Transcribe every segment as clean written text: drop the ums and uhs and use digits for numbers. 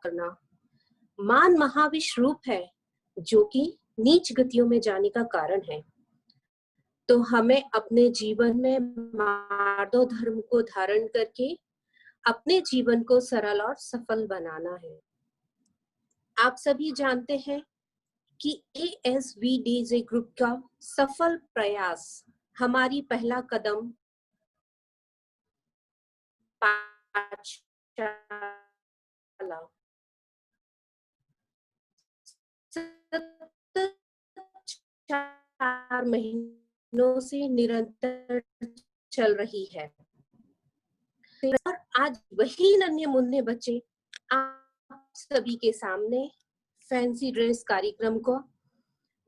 करना। मान महाविष रूप है जो कि नीच गतियों में जाने का कारण है। तो हमें अपने जीवन में मार्दव धर्म को धारण करके अपने जीवन को सरल और सफल बनाना है। आप सभी जानते हैं कि ASVDJ ग्रुप का सफल प्रयास हमारी पहला कदम पाठशाला 4 महीनों से निरंतर चल रही है और आज वही नन्हे मुन्ने बच्चे आप सभी के सामने फैंसी ड्रेस कार्यक्रम को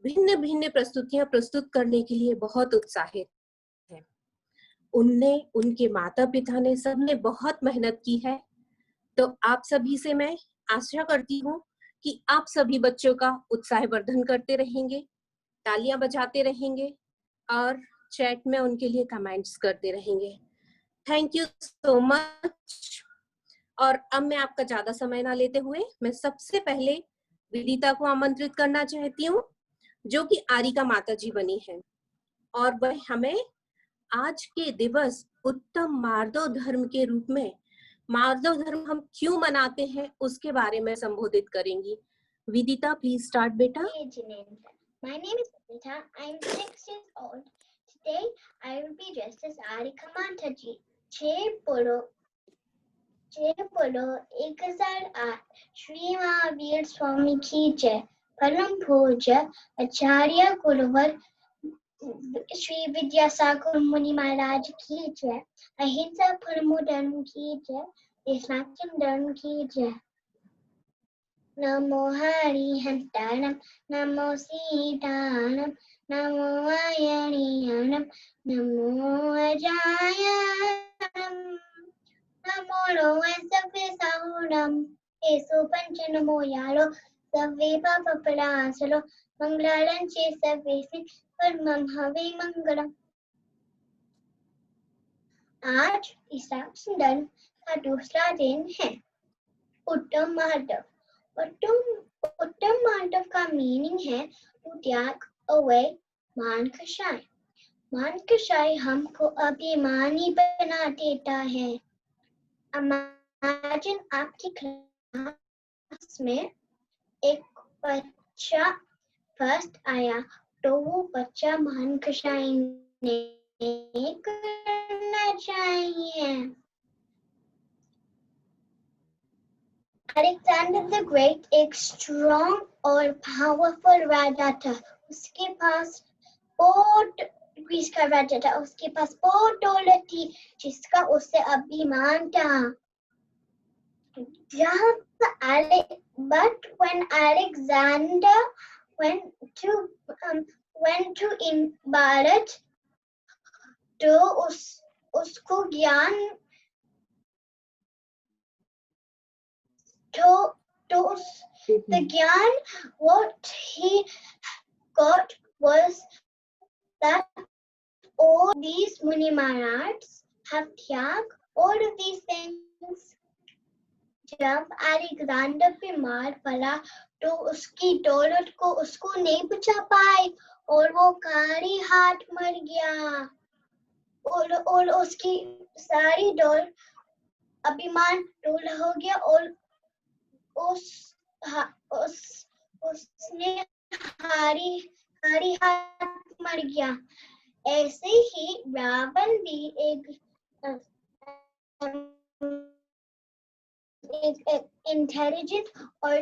भिन्न भिन्न प्रस्तुतियां प्रस्तुत करने के लिए बहुत उत्साहित है। उनके माता पिता ने सबने बहुत मेहनत की है। तो आप सभी से मैं आशा करती हूँ कि आप सभी बच्चों का उत्साहवर्धन करते रहेंगे, तालियां बजाते रहेंगे और चैट में उनके लिए कमेंट्स करते रहेंगे। Thank you so much. और अब मैं आपका ज्यादा समय ना लेते हुए मैं सबसे पहले विदिता को आमंत्रित करना चाहती हूँ, जो कि आरी का माताजी बनी है और वह हमें आज के दिवस उत्तम मार्दव धर्म के रूप में मार्दव धर्म हम क्यों मनाते हैं उसके बारे में संबोधित करेंगी। विदिता, प्लीज स्टार्ट बेटा। My name is Vidita. I am 6 years old. Today I will be dressed as Arika Mataji. जय बोलो 1008 श्री महावीर स्वामी की जय। परम पूज्य आचार्य कुलवर श्री विद्यासागर मुनि महाराज की जय। अहिंसा परमो धर्म की जय। सनातन धर्म की जय। नमो हरिहंताणम नमो सीताणम नमो वायणीयाणम नमो अजायाणम नमो लोकस्य साहुणम एसो पंच नमो यालो सवे पापपरासलो मंगलालं चे सवेसि परमं हवे मंगलम। आज ईसा सुंदर का दूसरा दिन है। उत्तम मार्दव। उत्तम मार्दव का मीनिंग है टू त्याग अवे मान कषाय। मान कषाय हमको अभिमानी बना देता है। इमेजिन आपकी क्लास में एक बच्चा फर्स्ट आया तो वो बच्चा मान कषाय नहीं करना चाहिए। Alexander the Great एक strong और powerful राजा था। उसके पास बहुत ग्रीस का राजा था। उसके पास बहुत दौलत थी जिसका उसे अभिमान था। But when Alexander went to Bharat तो उसको ज्ञान the gyan what he got was that all these Muni Maharajs have tyag, all of these things. जब अलेक्जेंडर पे मार पड़ा तो उसकी दौलत को उसको नहीं बचा पाए और वो कारी हाथ मर गया और उसकी सारी दौलत अभिमान टूट हो गया और उसने हारी हाथ मर गया। ऐसे ही रावण भी एक इंटेलिजेंट और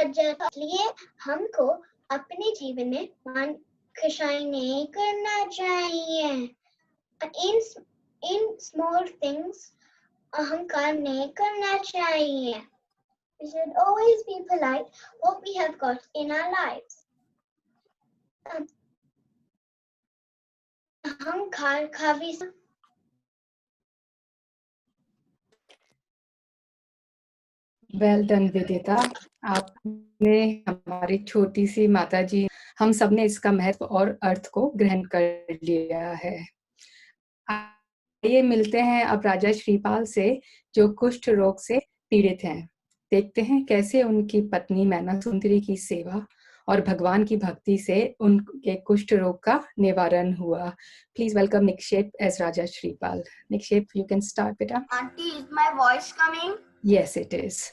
इसलिए हमको अपने जीवन में मान कषाय नहीं करना चाहिए। इन small things अहंकार नहीं करना चाहिए। We should always be polite what we have got in our lives. अहंकार काफी वेल डन विदिता, आपने हमारी छोटी सी माता जी, हम सब ने इसका महत्व और अर्थ को ग्रहण कर लिया है। आइए मिलते हैं अब राजा श्रीपाल से, जो कुष्ठ रोग से पीड़ित हैं। देखते हैं कैसे उनकी पत्नी मैना सुंदरी की सेवा और भगवान की भक्ति से उनके कुष्ठ रोग का निवारण हुआ। Please welcome Nikshep as Raja Shripal. Nikshep, you can start, beta. Auntie, is my voice coming? Yes, it is.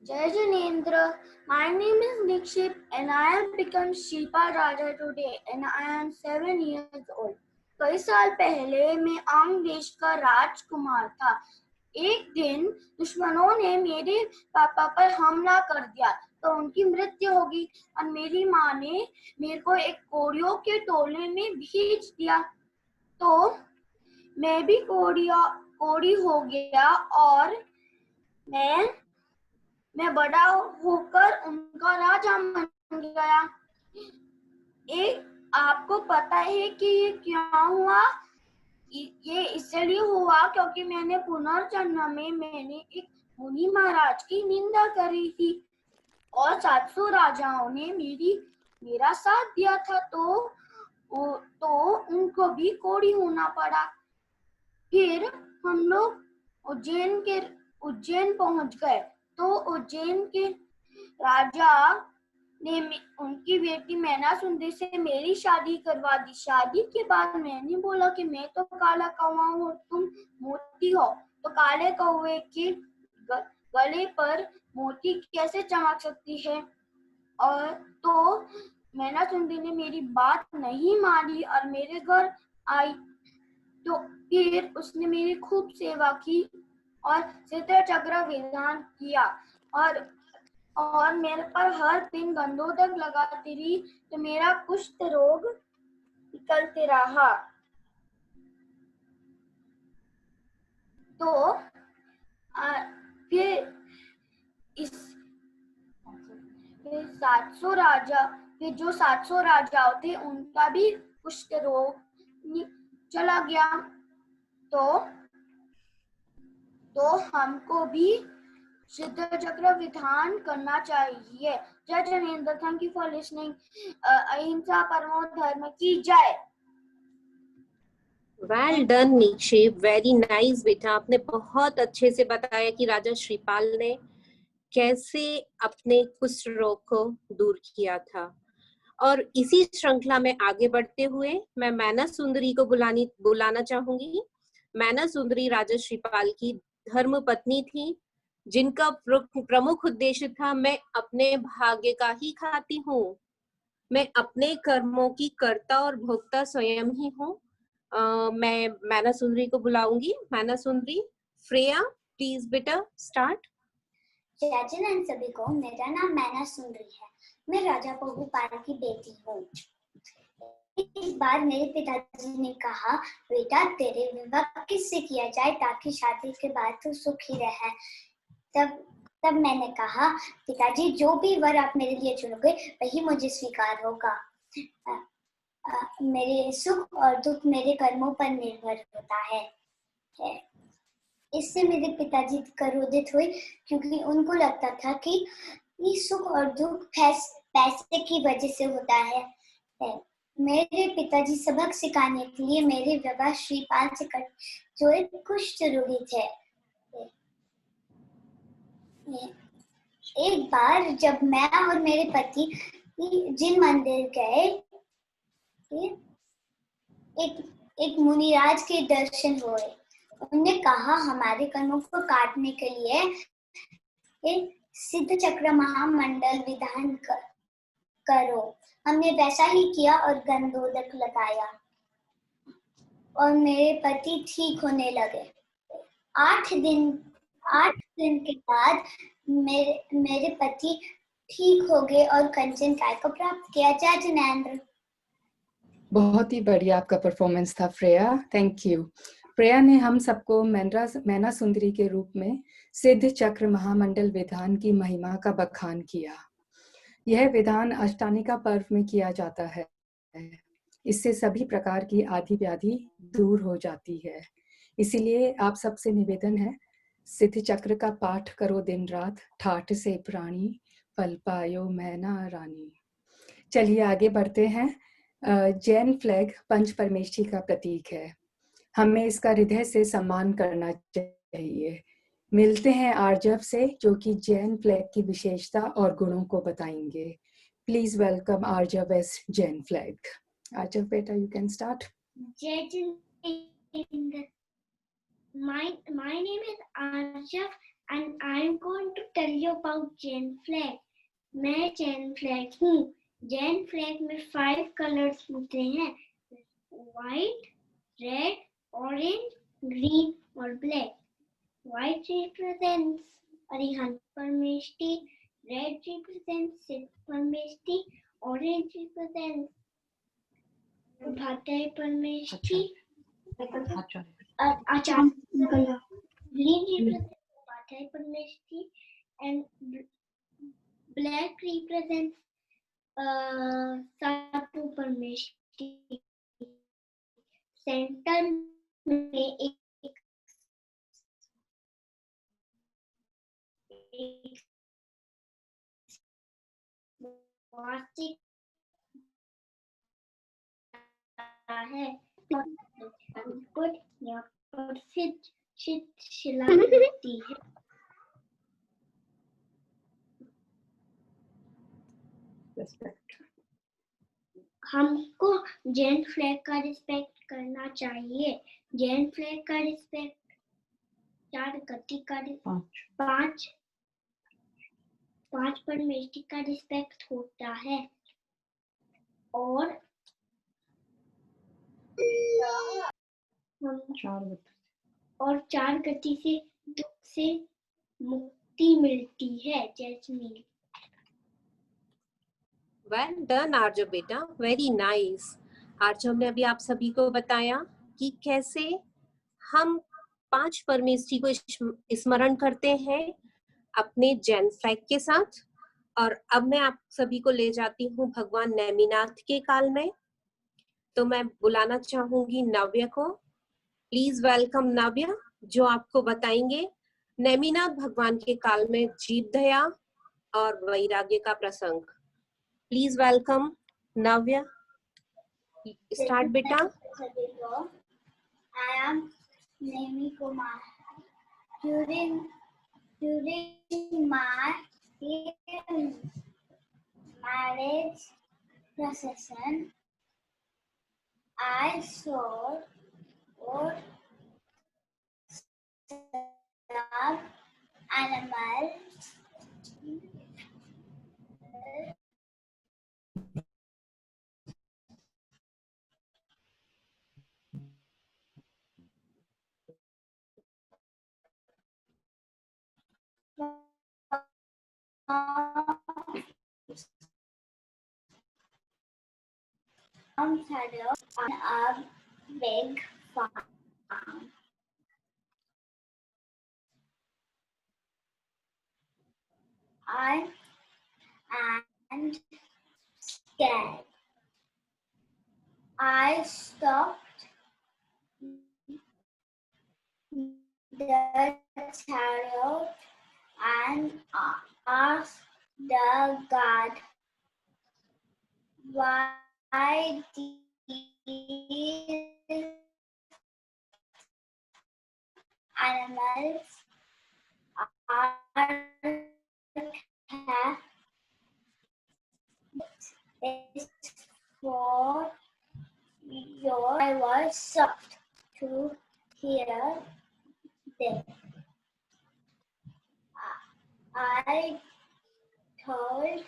Jai Janendra, my name is Nikship and I have become Shilpa Raja today and I am 7 years old. कई साल पहले मैं अंग देश का राजकुमार था। एक दिन दुश्मनों ने मेरे पापा पर हमला कर दिया तो उनकी मृत्यु हो गई और मेरी माँ ने मेरे को एक कोड़ियों के टोले में भेज दिया। तो मैं भी कोड़ी हो गया और मैं बड़ा होकर उनका राजा बन गया। आपको पता है कि ये क्यों हुआ? ये इसलिए हुआ क्योंकि मैंने पुनर्जन्म में मैंने एक मुनि महाराज की निंदा करी थी और 700 राजाओं ने मेरा साथ दिया था, तो उनको भी कोड़ी होना पड़ा। फिर हम लोग उज्जैन पहुंच गए तो उज्जैन के राजा ने उनकी बेटी मैना सुंदरी से मेरी शादी करवा दी। शादी के बाद मैंने बोला कि मैं तो काला कौवा हूँ और तुम मोती हो, तो काले कौवे के गले पर मोती कैसे चमक सकती है? और तो मैना सुंदरी ने मेरी बात नहीं मानी और मेरे घर आई। तो फिर उसने मेरी खूब सेवा की और सिद्ध चक्र विधान किया और मेरे पर हर दिन गंधोदक लगाती रही तो मेरा कुष्ठ रोग निकलते रहा। तो फिर 700 राजाओं थे उनका भी कुष्ठ रोग चला गया। तो हमको भी सिद्ध चक्र विधान करना चाहिए। जय Janendra, thank you for listening. अहिंसा परमो धर्म की जय। वेल डन निक्षेप, वेरी नाइस बेटा। आपने बहुत अच्छे से बताया कि राजा श्रीपाल ने कैसे अपने कुष्ठ रोग को दूर किया था। और इसी श्रृंखला में आगे बढ़ते हुए मैं मैना सुंदरी को बुलाना चाहूंगी। मैना सुंदरी राजा श्रीपाल की धर्म पत्नी थी, जिनका प्रमुख उद्देश्य था, मैं अपने भाग्य का ही खाती हूँ, मैं अपने कर्मों की कर्ता और भोक्ता स्वयं ही हूँ। मैं मैना सुंदरी को बुलाऊंगी। मैना सुंदरी, फ्रेया, प्लीज बेटा स्टार्ट। जय जन सभी को, मेरा नाम मैना सुंदरी है। मैं राजा बहुपाल की बेटी हूँ। इस बार मेरे पिताजी ने कहा, बेटा तेरे विवाह किससे किया जाए ताकि शादी के बाद तू सुखी रहे। तब मैंने कहा, पिताजी जो भी वर आप मेरे लिए चुनोगे वही मुझे स्वीकार होगा। मेरे सुख और दुख मेरे कर्मों पर निर्भर होता है। इससे मेरे पिताजी क्रोधित हुए क्योंकि उनको लगता था कि ये सुख और दुख पैसे की वजह से होता है। मेरे पिताजी सबक सिखाने के लिए मेरे विवाह श्रीपाल से कर, जो एक कुष्ठ रोगी थे। एक बार जब मैं और मेरे पति जिन मंदिर गए, एक मुनिराज के दर्शन हुए। उन्होंने कहा, हमारे कर्मों को काटने के लिए एक सिद्ध चक्र महामंडल विधान करो। हमने वैसा ही किया और गंधोदक लगाया और मेरे पति ठीक होने लगे। 8 दिन के बाद मेरे पति ठीक हो गए और कंचन काय को प्राप्त किया। जय जनेंद्र। बहुत ही बढ़िया आपका परफॉर्मेंस था फ्रेया, थैंक यू। फ्रेया ने हम सबको मैना सुंदरी के रूप में सिद्ध चक्र महामंडल विधान की महिमा का बखान किया। यह विधान अष्टानिका पर्व में किया जाता है। इससे सभी प्रकार की आदि व्याधि दूर हो जाती है। इसीलिए आप सबसे निवेदन है, सिद्धि चक्र का पाठ करो दिन रात, ठाठ से प्राणी पल पायो मैना रानी। चलिए आगे बढ़ते हैं। जैन फ्लैग पंच परमेष्ठी का प्रतीक है, हमें इसका हृदय से सम्मान करना चाहिए। मिलते हैं आर्जव से, जो कि जैन फ्लैग की विशेषता और गुणों को बताएंगे। Please welcome Aarjav as Jain flag. Aarjav बेटा, you can start. Jai Hind. My name is Arjav and I am going to tell you about Jain flag. मैं जैन फ्लैग हूँ। जैन फ्लैग में 5 कलर्स होते हैं, व्हाइट, रेड, ऑरेंज, ग्रीन और black. White represents Arihant Parmeshthi, red represents Siddha Parmeshthi, orange represents Bhatai Parmeshthi, Acharya, green represents Bhatai Parmeshti and black represents Satu Parmeshti. Centre में एक वार्षिक है, पर यहाँ पर शिला होती है। हमको जैन फ्लैग का रिस्पेक्ट करना चाहिए। जैन फ्लैग का रिस्पेक्ट 4 गति का 5 परमेष्ठी का रिस्पेक्ट होता है और हम 4 गति से दुख से मुक्ति मिलती है। जैस्मीन। वेल डन आर्जव बेटा, वेरी नाइस। आर्जव ने अभी आप सभी को बताया कि कैसे हम 5 परमेष्ठी को स्मरण करते हैं अपने जैन फ्लैग के साथ। और अब मैं आप सभी को ले जाती हूँ भगवान नेमिनाथ के काल में। तो मैं बुलाना चाहूंगी नव्य को। प्लीज वेलकम नव्य, जो आपको बताएंगे नेमिनाथ भगवान के काल में जीव दया और वैराग्य का प्रसंग। Please welcome Navya. स्टार्ट बेटा। I am Nemi Kumar. During my marriage procession, I saw some animals shadow on a big farm. I am scared. I stopped the chariot and asked the guard, why these animals are kept? It's for your. I was shocked to hear this. I told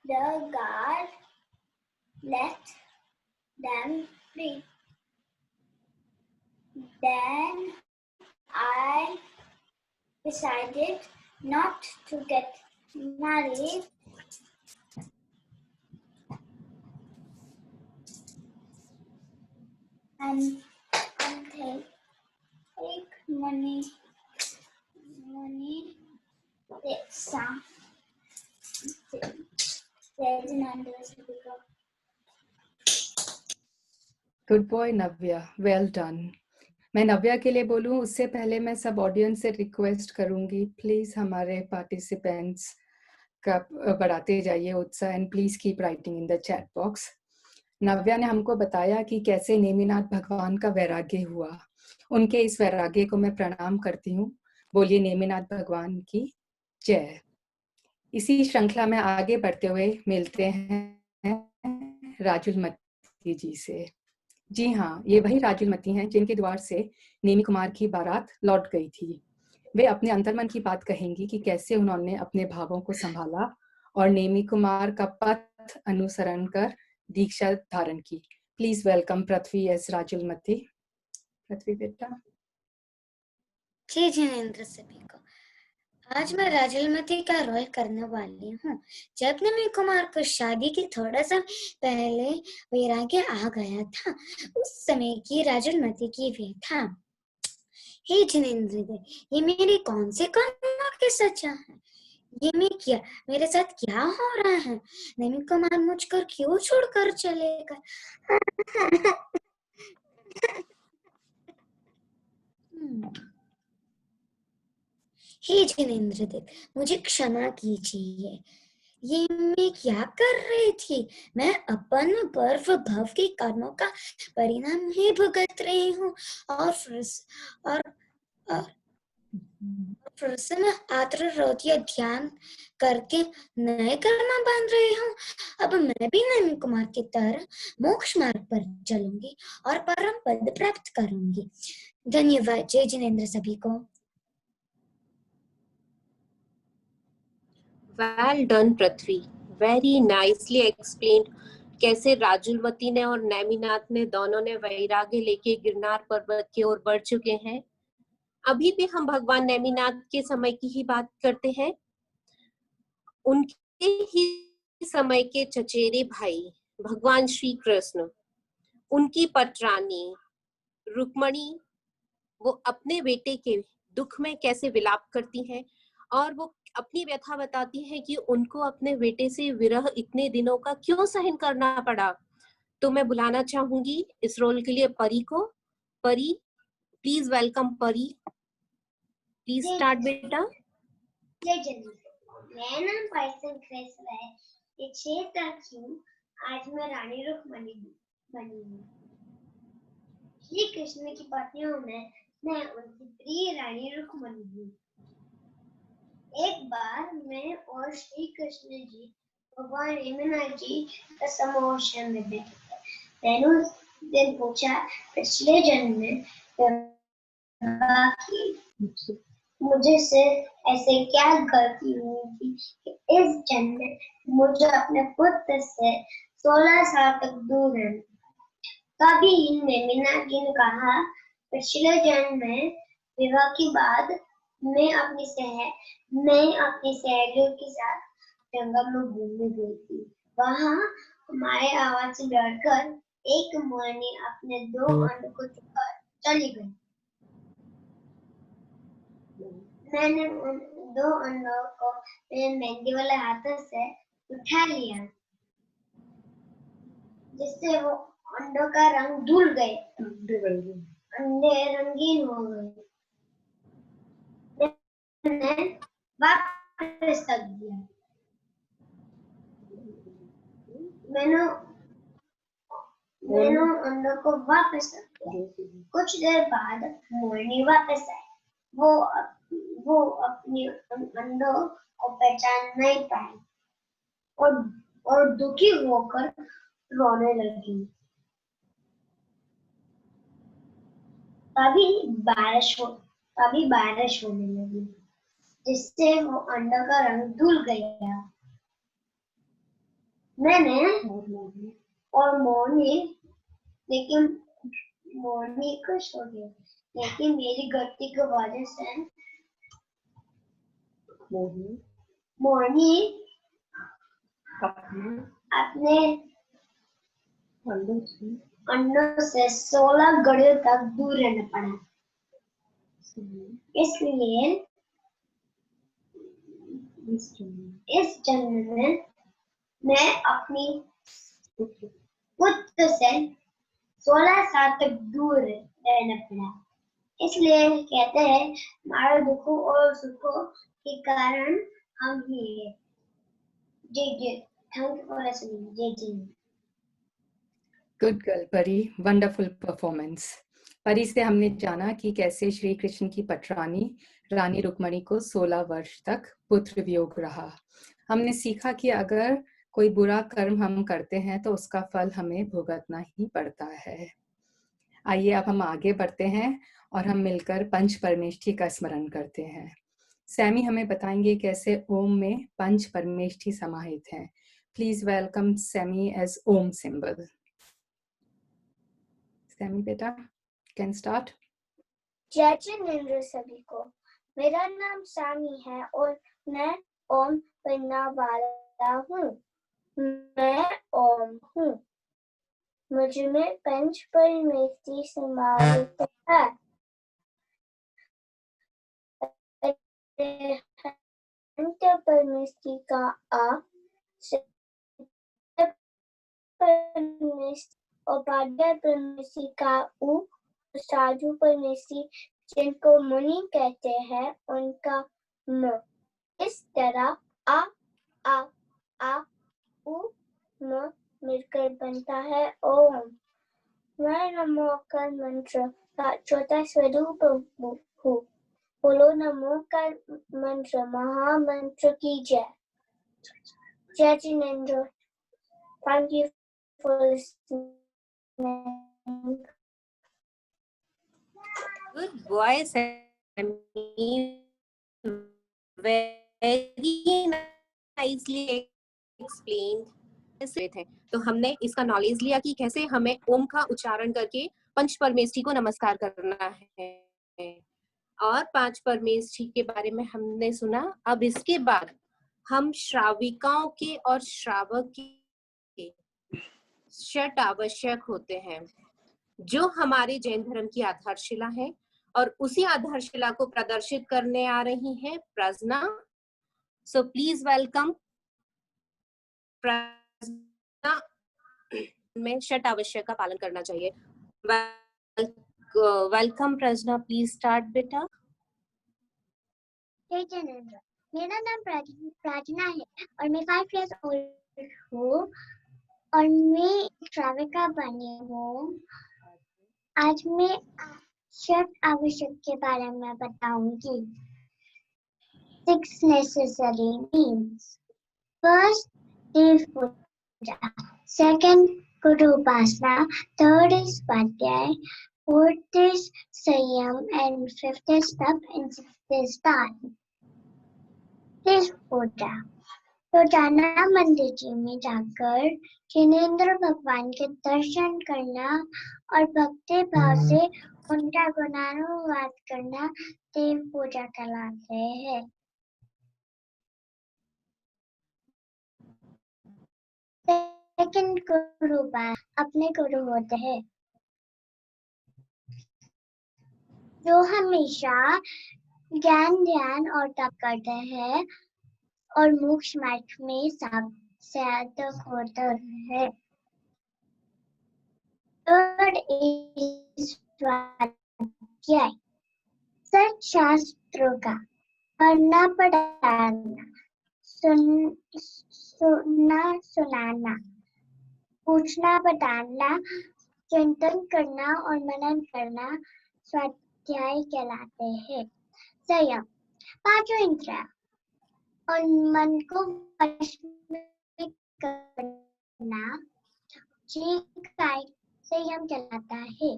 the guard, let them free. Then I decided not to get married and take money some Good boy, Navya. Well done. मैं नव्या के लिए बोलूं उससे पहले मैं सब audience से request करूंगी, प्लीज हमारे पार्टिसिपेंट्स का बढ़ाते जाइए उत्साह and please keep writing in the chat box. Navya ने हमको बताया कि कैसे नेमिनाथ भगवान का वैराग्य हुआ। उनके इस वैराग्य को मैं प्रणाम करती हूँ। बोलिए नेमिनाथ भगवान की जय। इसी श्रृंखला में आगे बढ़ते हुए मिलते हैं राजुलमती जी से। जी हाँ, ये वही राजुलमती हैं जिनके द्वार से नेमी कुमार की बारात लौट गई थी। वे अपने अंतर्मन की बात कहेंगी कि कैसे उन्होंने अपने भावों को संभाला और नेमी कुमार का पथ अनुसरण कर दीक्षा धारण की। Please welcome Prithvi as Rajulmati. Prithvi बेटा। जी जिनेंद्र सभी को। आज मैं राजुलमती का रोल करने वाली हूँ। जब नेमी कुमार को शादी के थोड़ा सा पहले वैराग्य आ गया था, उस समय की राजुलमती की व्यथा। हे जिनेंद्र दे, ये मेरे कौन से कर्मों की सजा है? ये मेरे साथ क्या हो रहा है? नेमी कुमार मुझको क्यों छोड़कर चलेगा? हे जिनेंद्र देव, मुझे क्षमा कीजिए। ये मैं क्या कर रही थी? मैं अपन पर्व भव के कर्मों का परिणाम ही भुगत रही हूँ और फिर से मैं आत्र रोधिया ध्यान करके नए कर्म बांध रही हूँ। अब मैं भी नेमी कुमार की तरह मोक्ष मार्ग पर चलूंगी और परम पद प्राप्त करूंगी। धन्यवाद। जय जिनेंद्र सभी को। वेल डन पृथ्वी, वेरी नाइसली एक्सप्लेन्ड कैसे राजुलमती ने और नेमिनाथ ने दोनों ने वैराग्य लेके गिरनार पर्वत की ओर बढ़ चुके हैं। अभी भी हम भगवान नेमिनाथ के समय की ही बात करते हैं। उनके ही समय के चचेरे भाई भगवान श्री कृष्ण, उनकी पटरानी रुक्मणी, वो अपने बेटे के दुख में कैसे विलाप करती हैं और वो अपनी व्यथा बताती है कि उनको अपने बेटे से विरह इतने दिनों का क्यों सहन करना पड़ा। तो मैं बुलाना चाहूंगी इस रोल के लिए परी को। परी, प्लीज वेलकम परी। प्लीज स्टार्ट बेटा। जय जगन्नाथ। मेरा नाम पाइसन क्रेस है। ये 6 तक हूँ। आज मैं रानी रुक्मणी बनी हूँ। श्री कृष्ण की पत्नियों में मैं उनकी प्रिय रानी रुक्मणी हूँ। एक बार मैं और श्री कृष्ण जी भगवान नेमिनाथ जी का समोशन में बैठे थे। मैंने उस दिन पूछा, पिछले जन्म में मुझे से ऐसे क्या गलती हुई थी कि इस जन्म में मुझे अपने पुत्र से 16 साल तक दूर रहना। तभी नेमिनाथ जी ने कहा, पिछले जन्म में विवाह के बाद मैं अपनी सहेलियों के साथ जंगल में घूमने गई थी। वहाँ हमारे आवाज से डरकर एक मोरनी अपने 2 अंडों को चुराकर चली गई। मैंने उन 2 अंडों को मेरे मेहंदी वाले हाथों से उठा लिया, जिससे वो अंडों का रंग धुल गए, अंडे रंगीन हो गए। मैंने वापस रख दिया। मैंने अंडों को वापस रख दिया। कुछ देर बाद मोरनी वापस आई। वो अपनी अंडों को पहचान नहीं पाई और दुखी होकर रोने लगी। तभी बारिश होने लगी, जिससे वो अंडों का रंग धुल गया। मोरनी खुश हो गई, लेकिन मेरी गलती की वजह से मोरनी अपने अंडों से 16 घड़ियों तक दूर रहना पड़ा। इसलिए इस जन्म में मैं अपनी पुत्र से 16 साल तक दूर रहना पड़ा। इसलिए कहते हैं हमारे दुखों और सुखों के कारण हम ही हैं। जय जय। Thank you for listening. जय जय। गुड गर्ल परी, वंडरफुल परफॉर्मेंस। परी से हमने जाना कि कैसे श्री कृष्ण की पटरानी रानी रुक्मणी को 16 वर्ष तक पुत्र वियोग रहा। हमने सीखा कि अगर कोई बुरा कर्म हम करते हैं तो उसका फल हमें भुगतना ही पड़ता है। आइए अब हम आगे बढ़ते हैं और हम मिलकर पंच परमेष्ठी का स्मरण करते हैं। सैमी हमें बताएंगे कैसे ओम में पंच परमेष्ठी समाहित हैं। Please welcome Sammy as Om symbol. Sammy बेटा, कैन स्टार्ट। जय जिनेंद्र सभी को। मेरा नाम सामी है और मैं ओम पढ़ने वाला हूँ। मैं ओम हूँ। मुझ में पंच परमेष्ठी समाहित है। पंच परमेष्ठी का आ, परमेष्ठी और पाद्य परमेष्ठी का उ, साधु परमेष्ठी जिनको मुनि कहते हैं उनका म। इस तरह आ आ आ उ म मिलकर बनता है ओम। मैं नमो का मंत्र का छोटा स्वरूप हूँ। बोलो नमो का मंत्र महामंत्र की जय। जय Jinendra. Thank you for listening. Good boy, Sammy. Very nicely explained. थे तो हमने इसका नॉलेज लिया कि कैसे हमें ओम का उच्चारण करके पंच परमेष्ठी को नमस्कार करना है और पांच परमेष्ठी के बारे में हमने सुना। अब इसके बाद हम श्राविकाओं के और श्रावक के षट आवश्यक होते हैं जो हमारे जैन धर्म की आधारशिला है और उसी आधारशिला को प्रदर्शित करने आ रही है प्रज्ञा। सो प्लीज वेलकम प्रज्ञा। में षट आवश्यक का पालन करना चाहिए। वेलकम प्रज्ञा, प्लीज स्टार्ट बेटा। जय जिनेंद्र। मेरा नाम प्रार्थना है और मैं 5 years old हूँ और मैं श्राविका बनी हूँ। आज मैं षट आवश्यक के बारे में बताऊंगी। 6 necessary means. First, Dev Puja. Second, Guru Upasana. Third is स्वाध्याय. Fourth is संयम and fifth is तप and sixth is दान. देव पूजा. रोजाना मंदिर जी में जाकर जिनेंद्र भगवान के दर्शन करना और भक्ति भाव से उनका गुणानुवाद करना देव पूजा कहलाते हैं। सेकंड, गुरु अपने गुरु होते हैं जो हमेशा ज्ञान ध्यान और तप करते हैं और मोक्ष मार्ग में साधक होते हैं। थर्ड इज स्वाध्याय. सच शास्त्रों का पढ़ना पढ़ाना, सुनना सुनाना, पूछना बताना, चिंतन करना और मनन करना स्वाध्याय कहलाते हैं। संयम. पांचों इंद्रियां और मन को वश में करना संयम कहलाता है।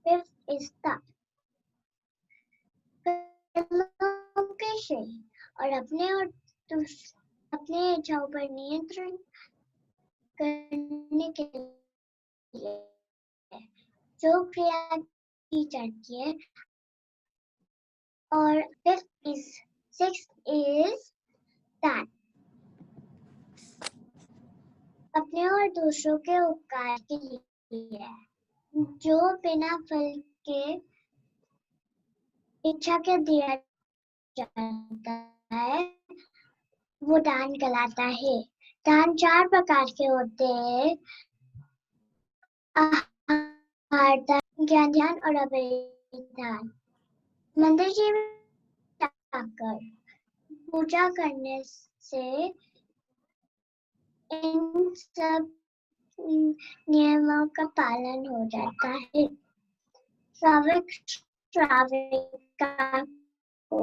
फिफ्थ इज तप. और अपने इच्छाओं पर नियंत्रण करने के लिए जो क्रिया की जाती है। और सिक्स्थ इज दान. अपने और दूसरों के उपकार के लिए जो बिना फल के इच्छा के दिया जाता है वो दान कहलाता है। दान 4 प्रकार के होते हैं। आहार दान, ज्ञान ध्यान और अभिधान। मंदिर जी में जाकर पूजा करने से इन सब नियमों का पालन हो जाता है। श्रावक श्राविका को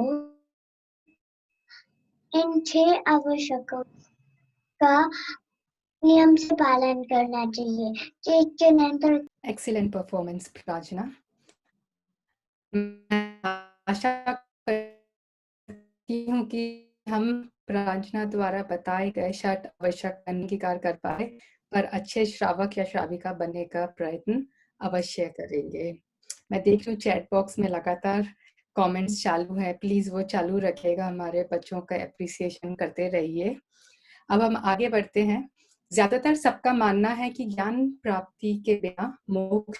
इन 6 आवश्यकों का नियम से पालन करना चाहिए। एक्सीलेंट परफॉर्मेंस प्रार्थना। मैं आशा करती हूँ कि हम प्रार्थना द्वारा बताए गए 6 आवश्यक अंगीकार कर पाए, पर अच्छे श्रावक या श्राविका बनने का प्रयत्न अवश्य करेंगे। मैं देख रही हूँ चैट बॉक्स में लगातार कमेंट्स चालू है, प्लीज वो चालू रखिएगा, हमारे बच्चों का एप्रिसिएशन करते रहिए। अब हम आगे बढ़ते हैं। ज्यादातर सबका मानना है कि ज्ञान प्राप्ति के बिना मोक्ष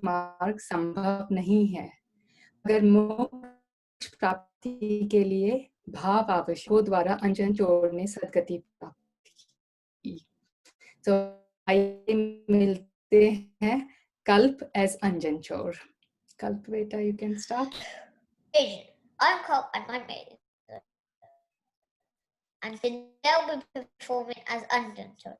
मार्ग संभव नहीं है। अगर मोक्ष प्राप्ति के लिए भाव आवश्यक हो द्वारा अंजन चोर ने सदगति प्राप्त की। तो आइए मिलते हैं कल्प एज अंजन चोर। कल्प बेटा, you can start. I'm Cobb and my maiden. And today I'll be performing as Anjan Chor.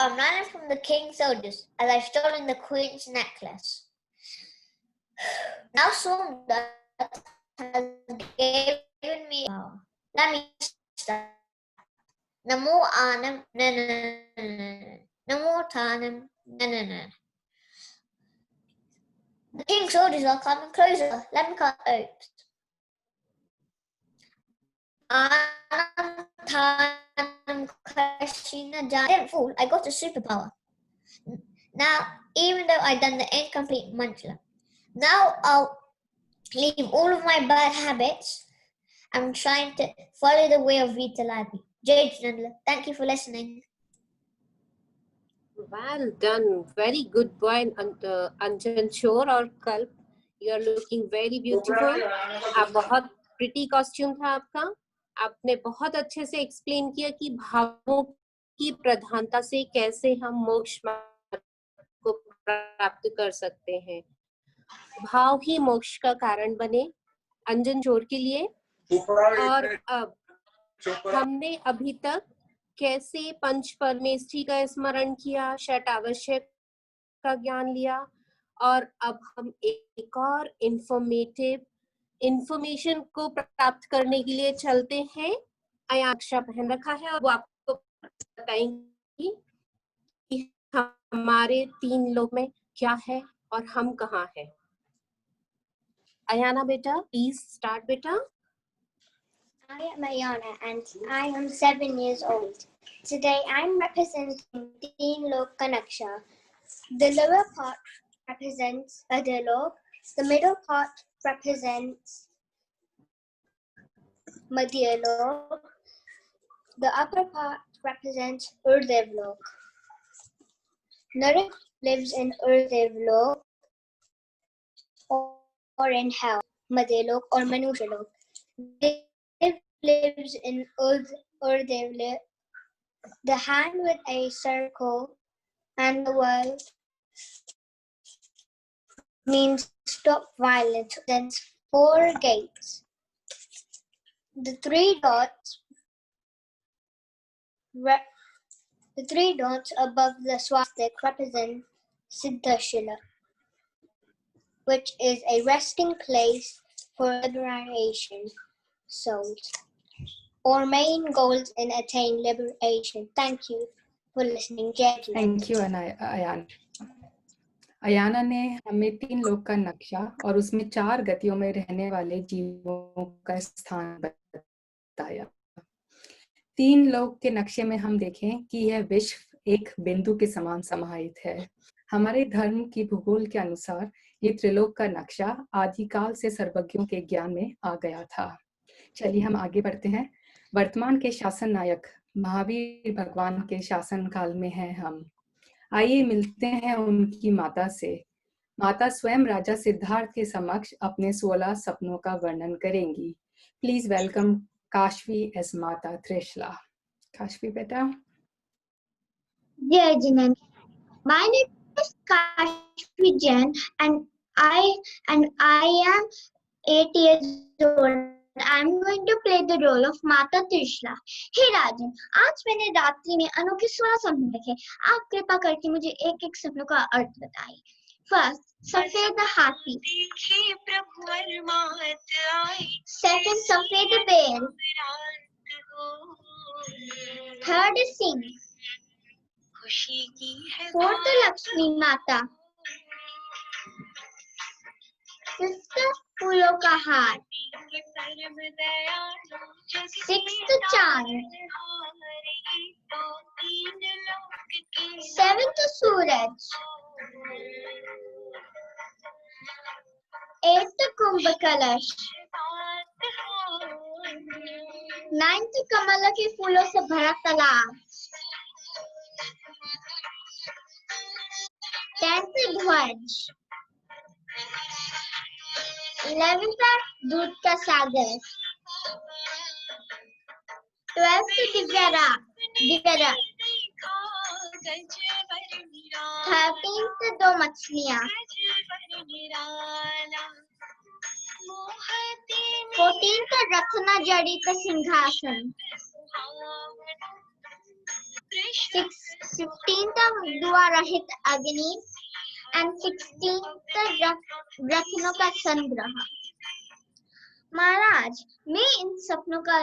I'm running from the king's soldiers as I've stolen the queen's necklace. Now Somdat has given me power. Let me start. Namo Anam Namo Tanam The king's soldiers are coming closer. Let me cut oats. I didn't fool, I got a superpower. Now, even though I've done the incomplete mantra, now I'll leave all of my bad habits. I'm trying to follow the way of Vitaladi. Jade Chandler, thank you for listening. Well done. Very good boy, Anjan Chor और कल्प. You are looking very beautiful. आप बहुत pretty costume था आपका. आपने बहुत अच्छे से एक्सप्लेन किया कि भावों की प्रधानता से कैसे हम मोक्ष को प्राप्त कर सकते हैं. भाव ही मोक्ष का कारण बने अंजन चोर के लिए. और अब हमने अभी तक कैसे पंच परमेष्ठी का स्मरण किया, 6 आवश्यक का ज्ञान लिया, और अब हम एक और इंफॉर्मेशन को प्राप्त करने के लिए चलते हैं. अक्षा पहन रखा है और वो आपको बताएंगी कि हमारे 3 लोक में क्या है और हम कहाँ हैं. Ayana beta, please start beta. I am Ayana and I am 7 years old. Today I'm representing Teen Lok Kanaksha. The lower part represents Adalok, the middle part represents Madhyalok, the upper part represents Urdevlok. Narak lives in Urdevlok or in hell, Madhyalok or Manushalok. Dev lives in Urdevlok. The hand with a circle and the word means stop violence. Then 4 gates. The 3 dots above the swastika represent Siddhashila, which is a resting place for liberation souls, or main goals in attain liberation. Thank you for listening. Thank you, Ayana. Ayana ने हमें 3 लोक का नक्शा और उसमें 4 गतियों में रहने वाले जीवों का स्थान बताया. 3 लोक के नक्शे में हम देखें कि यह विश्व एक बिंदु के समान समाहित है. हमारे धर्म की भूगोल के अनुसार ये त्रिलोक का नक्शा आदिकाल से सर्वज्ञों के ज्ञान में आ गया था. चलिए हम आगे बढ़ते हैं. वर्तमान के शासन नायक महावीर भगवान के शासन काल में हैं हम. आइए मिलते हैं उनकी माता से. माता स्वयं राजा सिद्धार्थ के समक्ष अपने 16 सपनों का वर्णन करेंगी. प्लीज वेलकम काशवी एस माता त्रिशला. काशवी बेटा. Jai Jinan. My name is Kashvi Ashley Jen, and I am 8 years old. I'm going to play the role of Mata Trishla. Hey Rajan, आज मैंने रात्रि में अनोखे 16 सपने देखे. आप कृपा करके मुझे एक एक सपनों का अर्थ बताइए. First, सफेद हाथी. Second, सफेद बैल. Third, सिंह. Fourth, लक्ष्मी माता. Fifth, फूलों का हार. Sixth, चांद. Seventh, सूरज. Eighth, कुंभ कलश. Ninth, कमल के फूलों से भरा तालाब. 10th, ध्वज. 11th, दूध का सागर. 12th, दिव्या. 13th, दो मछलियां. 14th, रत्ना जड़ित सिंहासन. 15th, दुआ रहित अग्नि. And 16th, रत्नों का संग्रह. महाराज, मैं इन सपनों का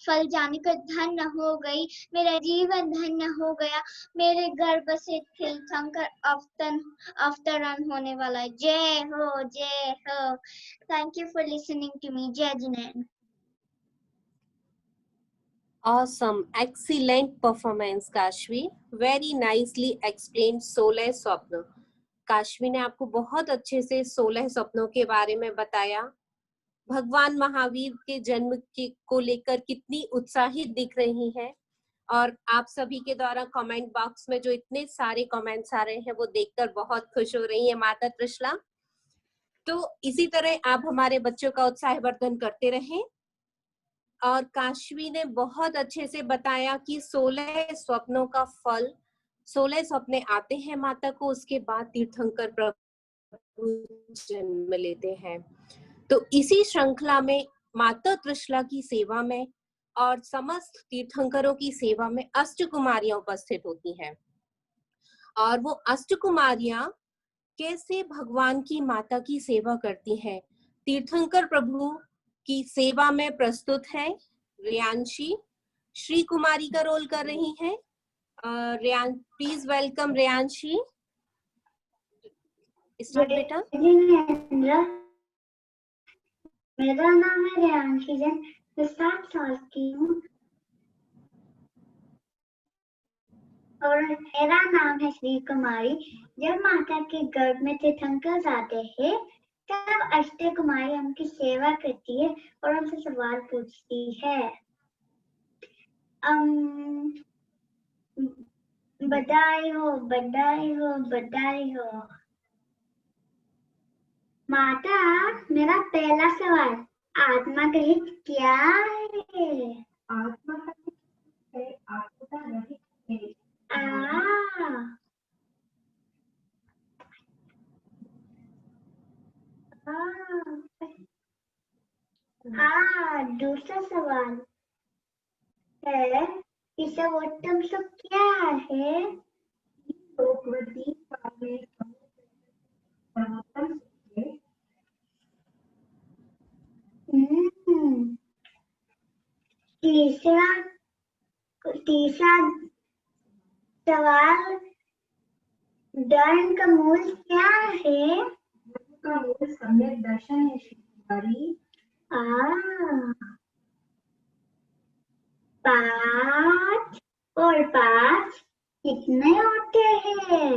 फल जानकर धन्य हो गई. मेरा जीवन धन्य हो गया. मेरे गर्भ से तीर्थंकर अवतरण होने वाला है. जय हो, जय हो. Thank you for listening to me. जय Jinendra. Awesome, excellent performance, Kashvi. Very nicely explained 16 स्वप्न. काशवी ने आपको बहुत अच्छे से 16 स्वप्नों के बारे में बताया. भगवान महावीर के जन्म को लेकर कितनी उत्साहित दिख रही हैं, और आप सभी के द्वारा कमेंट बॉक्स में जो इतने सारे कमेंट्स आ रहे हैं वो देखकर बहुत खुश हो रही है माता त्रिशला. तो इसी तरह आप हमारे बच्चों का उत्साहवर्धन करते रहें. और काशवी ने बहुत अच्छे से बताया कि 16 स्वप्नों का फल, 16 सपने आते हैं माता को, उसके बाद तीर्थंकर प्रभु जन्म लेते हैं. तो इसी श्रृंखला में माता त्रिशला की सेवा में और समस्त तीर्थंकरों की सेवा में अष्टकुमारियां उपस्थित होती हैं. और वो अष्टकुमारियां कैसे भगवान की माता की सेवा करती हैं, तीर्थंकर प्रभु की सेवा में प्रस्तुत है. रेयांशी श्री कुमारी का रोल कर रही हैं. Please welcome रेयांशी. स्टार्ट बेटा. मेरा नाम है रेयांशी जैन. मैं 7 साल की हूँ और मेरा नाम है श्री कुमारी. जब माता के गर्भ में तीर्थंकर जाते हैं तब अष्ट कुमारी उनकी सेवा करती है और उनसे सवाल पूछती है. बधाई हो, बधाई हो, बधाई हो. माता, मेरा पहला सवाल, आत्मा का हित क्या है? आत्मा का हित है, आत्मा का रहित है. दूसरा सवाल है कि सर्वोत्तम सुख क्या है? तीसरा सवाल, धर्म का मूल क्या है? का मूल सम्यक दर्शन है श्रीकुमारी. 5 और 5 कितने होते हैं?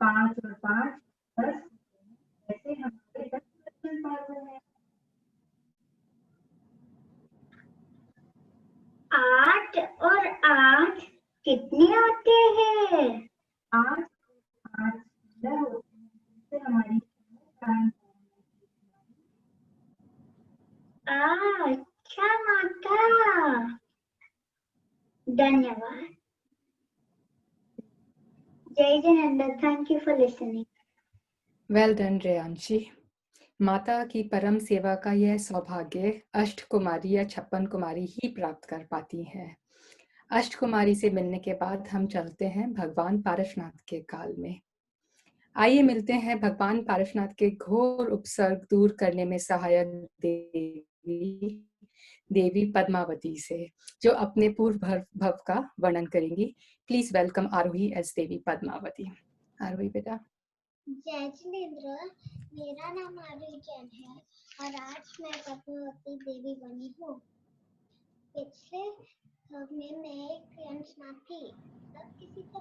5 और 5 10. ऐसे हमारे 10 दर्शन पात्र हैं. 8 और 8 कितने होते हैं? 8 और 8 होते हैं. हमारी अच्छा माता, धन्यवाद. जय Jinendra. Thank you for listening. Well done Reyanshi. माता की परम सेवा का यह सौभाग्य अष्ट कुमारी या 56 कुमारी ही प्राप्त कर पाती हैं। अष्ट कुमारी से मिलने के बाद हम चलते हैं भगवान पारसनाथ के काल में। आइए मिलते हैं भगवान पारसनाथ के घोर उपसर्ग दूर करने में सहायक देवी पद्मावती से, जो अपने पूर्व भव का वर्णन करेंगी। प्लीज वेलकम आरोही एज देवी पद्मावती। आरोही बेटा। जय जिनेंद्र, मेरा नाम आरोही जैन है और आज मैं पद्मावती देवी बनी हूँ। पिछले में मैं एक यंत्रणा थी, तब किसी का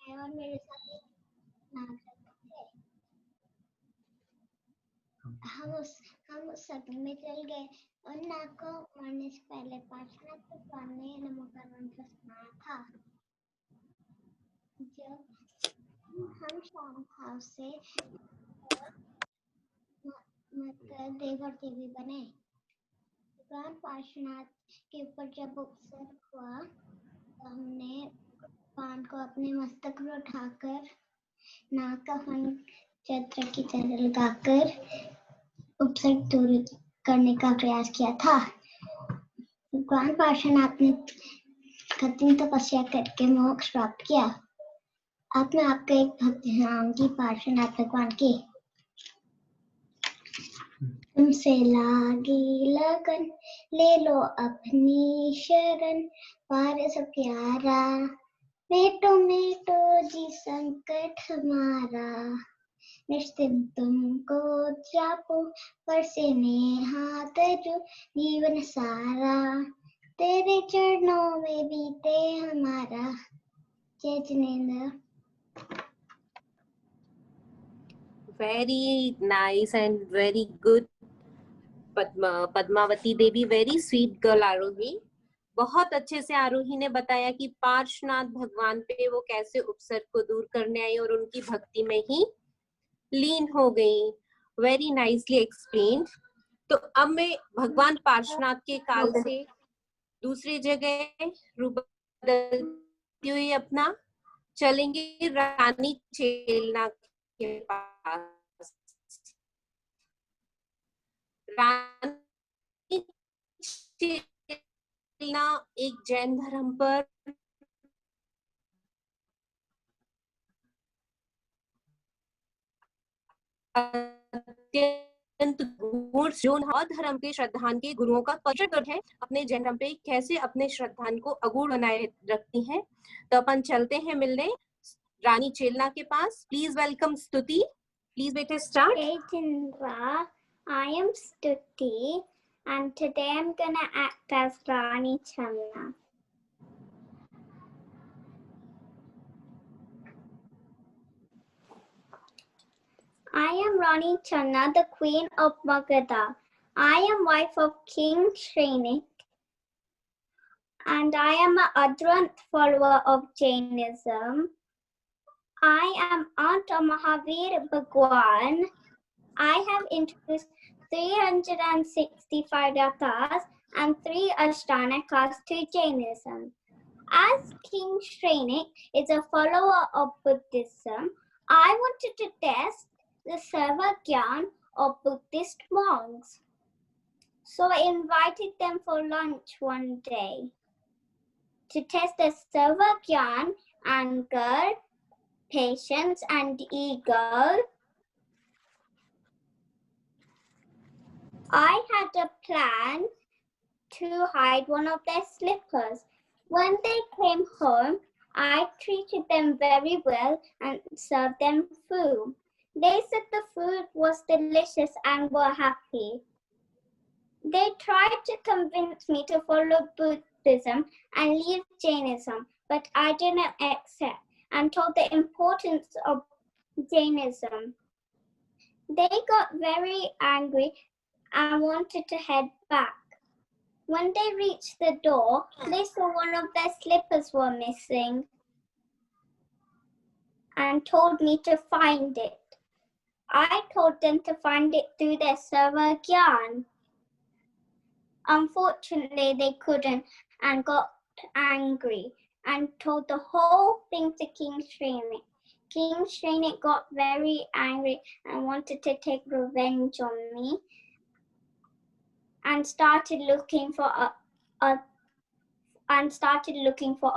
मैं और मेरे साथ एक नाग थे। हम उस सदन में चल गए और नाग को मारने से पहले पार्श्वनाथ भगवान ने नमोकार मंत्र सुनाया था। जब हम शाम भाव से देव और देवी बने, भगवान पार्श्वनाथ के ऊपर जब उपसर्ग हुआ तो हमने भगवान को अपने मस्तक पर उठाकर नाग का फन चक्र की तरह लगाकर उपसर्ग दूर करने का प्रयास किया था। भगवान पार्श्वनाथ ने कठिन तपस्या करके मोक्ष प्राप्त किया। अब मैं आपका एक भक्त सुनाऊंगी पार्श्वनाथ भगवान की। तुमसे लागी लगन ले लो अपनी शरण, पारस प्यारा मेटो मेटो जी संकट हमारा। निश्चित तुमको जापो पर से में हाथ जो जीवन सारा, तेरे चरणों में बीते हमारा। जय Jinendra. Very nice and very good, Padmavati Devi. Very sweet girl Aarohi. बहुत अच्छे से आरोही ने बताया कि पार्श्वनाथ भगवान पे वो कैसे उपसर्ग को दूर करने आई और उनकी भक्ति में ही लीन हो गई। Very nicely explained. तो अब मैं भगवान पार्श्वनाथ के काल से दूसरी जगह रूप बदलती हुई अपना चलेंगे रानी चेलना के पास। रानी चेलना एक जैन धर्म पर अत्यंत और धर्म के श्रद्धान के गुरुओं का पवित्र है। अपने जैन धर्म पे कैसे अपने श्रद्धान को अगूढ़ बनाए रखती हैं। तो अपन चलते हैं मिलने रानी चेलना के पास। प्लीज वेलकम स्तुति। प्लीज बेटे start. Hey Jindra, I am Stuti and today I'm gonna act as Rani Chelna. I am Rani Chelna, the Queen of Magadha. I am wife of King Shrenik and I am an Advant follower of Jainism. I am aunt of Mahavir Bhagwan. I have introduced 365 rathas and 3 ashtanakas to Jainism. As King Shrenik is a follower of Buddhism, I wanted to test the Sarvagyan of Buddhist monks. So I invited them for lunch one day. To test the Sarvagyan, anger, patience, and ego, I had a plan to hide one of their slippers. When they came home, I treated them very well and served them food. They said the food was delicious and were happy. They tried to convince me to follow Buddhism and leave Jainism, but I didn't accept and told the importance of Jainism. They got very angry and wanted to head back. When they reached the door, they saw one of their slippers were missing and told me to find it. I told them to find it through their Sarvagyan. Unfortunately, they couldn't and got angry and told the whole thing to King Shreynik. King Shreynik got very angry and wanted to take revenge on me and started looking for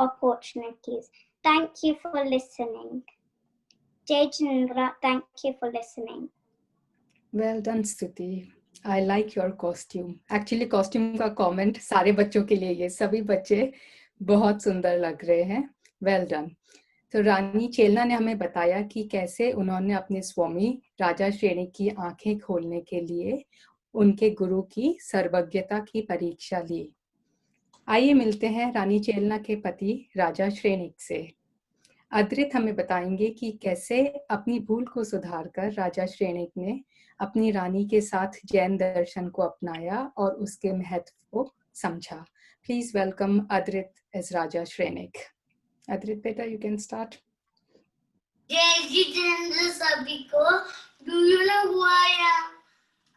opportunities. Thank you for listening. Jai Jinendra, thank you for listening. Well done, Stuti. I like your costume. Actually, costume का comment सारे बच्चों के लिए, ये सभी बच्चे बहुत सुंदर लग रहे हैं. Well done. तो रानी चेलना ने हमें बताया कि कैसे उन्होंने अपने स्वामी राजा श्रेणिक की आंखें खोलने के लिए उनके गुरु की सर्वज्ञता की परीक्षा ली. आइए मिलते हैं रानी चेलना के पति राजा श्रेणिक से. अद्रित हमें बताएंगे कि कैसे अपनी भूल को सुधारकर राजा श्रेणिक ने अपनी रानी के साथ जैन दर्शन को अपनाया और उसके महत्व को समझा. प्लीज वेलकम अद्रित एज राजा श्रेणिक. अद्रित बेटा, you can start. Jai Jitendra Sabiko. Do you know who I am?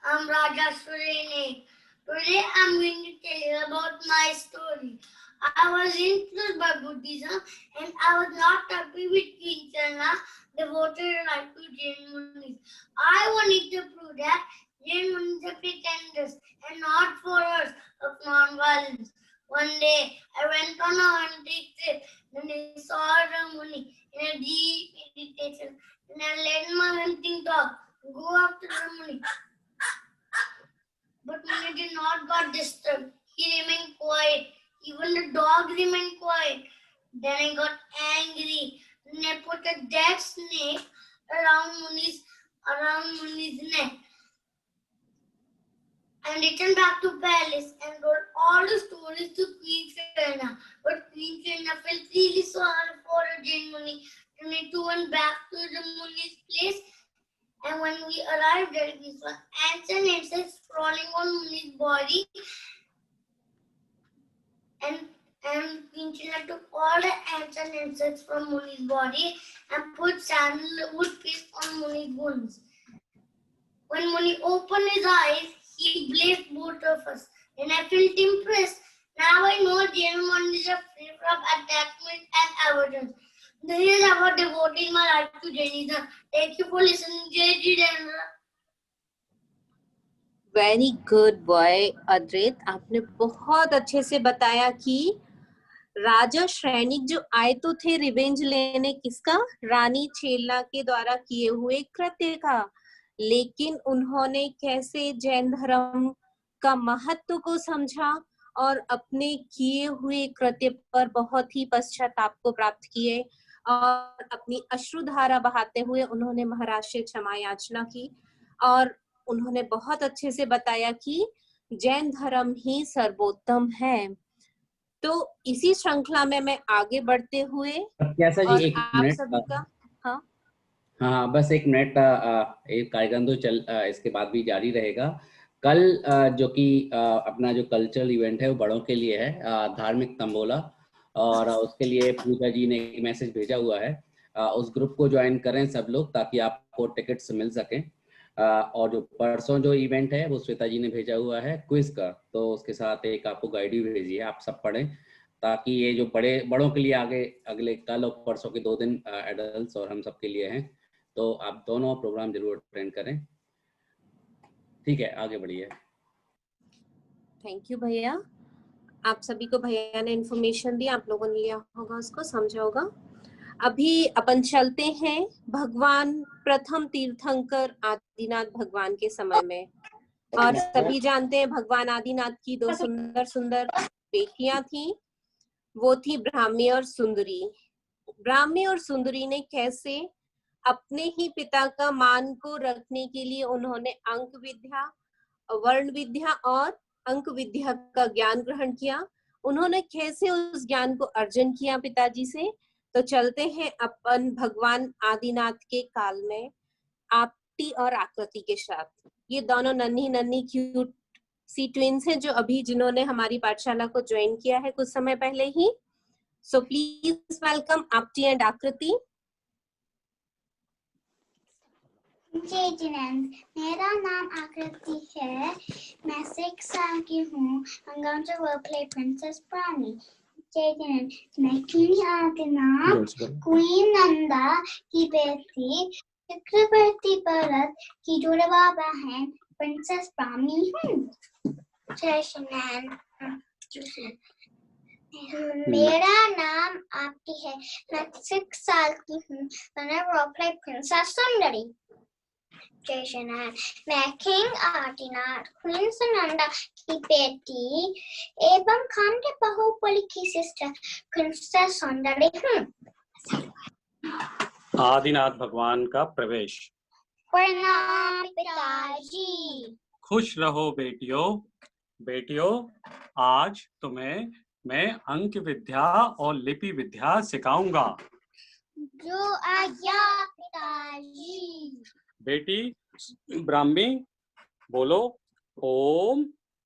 I'm Raja Shrenik. Today I'm going to tell you about my story. I was influenced by Buddhism and I was not happy with Queen Channa, devoted life to Jain Munis. I wanted to prove that Jain Munis are pretenders and not followers of non-violence. One day I went on a hunting trip. Then I saw a Muni in a deep meditation. Then I let my hunting dog go after the Muni. But Muni did not got disturbed. He remained quiet. Even the dog remained quiet. Then I got angry. Then I put a dead snake around Muni's neck. And returned back to palace and told all the stories to Queen Channa. But Queen Channa felt really sorry for a Jain Muni. And it went back to the Muni's place. And when we arrived there, we saw ants and insects crawling on Muni's body. And Queen Channa took all the ants and insects from Muni's body and put sandalwood paste on Muni's wounds. When Muni opened his eyes, he blessed both of us. And I felt impressed. Now I know Jain Munis are free from attachment and avoidance. This is about devoting my life to Jainism. Thank you for listening, Jai Jitendra. Very good boy Adrit. आपने बहुत अच्छे से बताया कि राजा श्रेणिक जो आए तो थे रिवेंज लेने, किसका? रानी चेलना के द्वारा किए हुए कृत्य का, लेकिन उन्होंने कैसे जैन धर्म का महत्व को समझा और अपने किए हुए कृत्य पर बहुत ही पश्चाताप को प्राप्त किए और अपनी अश्रुधारा बहाते हुए उन्होंने महाराज से क्षमा याचना की. और उन्होंने बहुत अच्छे से बताया कि जैन धर्म ही सर्वोत्तम है. तो इसी श्रृंखला में मैं आगे बढ़ते हुए कैसा जी, एक आप मिनट. सभी का हाँ, बस एक मिनट. एक कार्यक्रम तो चल इसके बाद भी जारी रहेगा. कल जो कि अपना जो कल्चरल इवेंट है वो बड़ों के लिए है, धार्मिक तंबोला, और उसके लिए पूजा जी ने एक मैसेज भेजा हुआ है. उस ग्रुप को ज्वाइन करें सब लोग ताकि आपको टिकट्स मिल सकें. और जो परसों जो इवेंट है वो श्वेता जी ने भेजा हुआ है क्विज का, तो उसके साथ एक आपको गाइड भी भेजी है, आप सब पढ़ें ताकि ये जो बड़ों के लिए आगे अगले कल और परसों के 2 दिन एडल्ट्स और हम सब के लिए हैं, तो आप दोनों प्रोग्राम जरूर अटेंड करें. ठीक है, आगे बढ़िए. थैंक यू भैया. आप सभी को भैया ने इन्फॉर्मेशन दी, आप लोगों ने लिया होगा, उसको समझा होगा. अभी अपन चलते हैं भगवान प्रथम तीर्थंकर आदिनाथ भगवान के समय में. और सभी जानते हैं भगवान आदिनाथ की 2 सुंदर सुंदर बेटियां थी. वो थी ब्राह्मी और सुंदरी. ब्राह्मी और सुंदरी ने कैसे अपने ही पिता का मान को रखने के लिए उन्होंने अंक विद्या, वर्ण विद्या और अंक विद्या का ज्ञान ग्रहण किया. उन्होंने कैसे उस ज्ञान को अर्जन किया पिताजी से. तो चलते हैं अपन भगवान आदिनाथ के काल में आपटी और आकृति के साथ. ये दोनों नन्ही नन्ही क्यूट सी ट्विंस हैं जो अभी जिन्होंने हमारी पाठशाला को ज्वाइन किया है कुछ समय पहले ही. So please welcome Apti and आकृति. जय जिनेंद्र, मेरा नाम आकृति है. मैं 6 साल की हूँ. I'm going to role play Princess Brahmi. Chaitan, मैं King Adinath, Queen Nanda की बेटी, चक्रवर्ती भरत की जुड़वा बहन, Princess Brahmi हूँ। जय शनैन। मेरा नाम आपकी है, मैं 6 साल की हूँ, मैंने रोल प्ले प्रिंसेस सुंदरी। जय शनैन, मैं किंग आदिनाथ, क्वीन सुनंदा की बेटी एवं खान के बाहुबली की सिस्टर प्रिंसेस सुंदरी हूँ। आदिनाथ भगवान का प्रवेश। प्रणाम पिताजी। खुश रहो बेटियों। बेटियों, आज तुम्हें मैं अंक विद्या और लिपि विद्या सिखाऊंगा। जो आज्ञा पिताजी। बेटी ब्राह्मी बोलो, ओम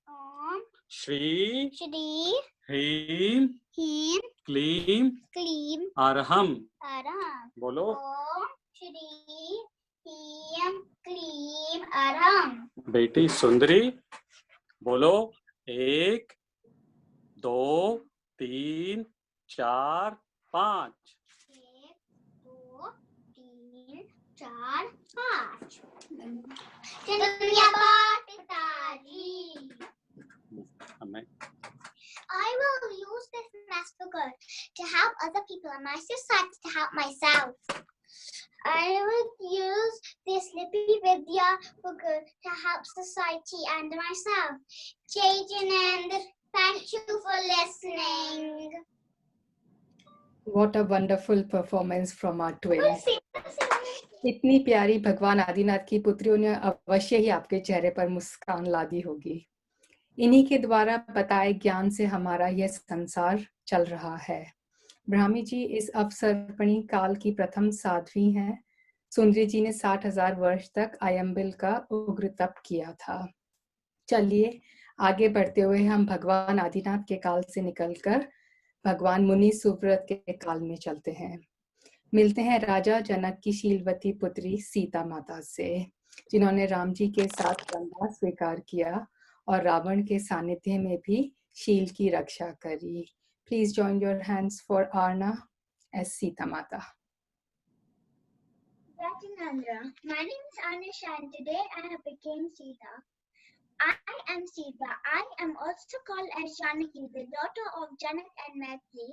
ओम श्री श्री ह्रीम ह्रीम क्लीम क्लीम अरहम अरहम। बोलो। ओम श्री ह्रीम क्लीम अरहम। बेटी सुंदरी बोलो, 1 2 3 4 5। 1 2 3 4 5। धन्यवाद पिताजी। I will use this master code to help other people in my society to help myself. I will use this Lippy Vidya for good to help society and myself. Jai Jinendra, thank you for listening. What a wonderful performance from our twins. इतनी प्यारी भगवान आदिनाथ की पुत्रियों ने अवश्य ही आपके चेहरे पर मुस्कान ला दी होगी। इन्हीं के द्वारा बताए ज्ञान से हमारा यह संसार चल रहा है। ब्राह्मी जी इस अवसर्पणी काल की प्रथम साध्वी हैं। सुंदरी जी ने 60,000 वर्ष तक आयम्बिल का उग्र तप किया था। चलिए आगे बढ़ते हुए हम भगवान आदिनाथ के काल से निकलकर भगवान मुनि सुव्रत के काल में चलते हैं। मिलते हैं राजा जनक की शीलवती पुत्री सीता माता से, जिन्होंने राम जी के साथ वनवास स्वीकार किया और रावण के सानिध्य में भी शील की रक्षा करी। Please join your hands for Arna as Sita Mata. Ratinandra, my name is Anisha and today I have become Sita. I am Sita. I am also called as Janaki, the daughter of Janak and Maitri.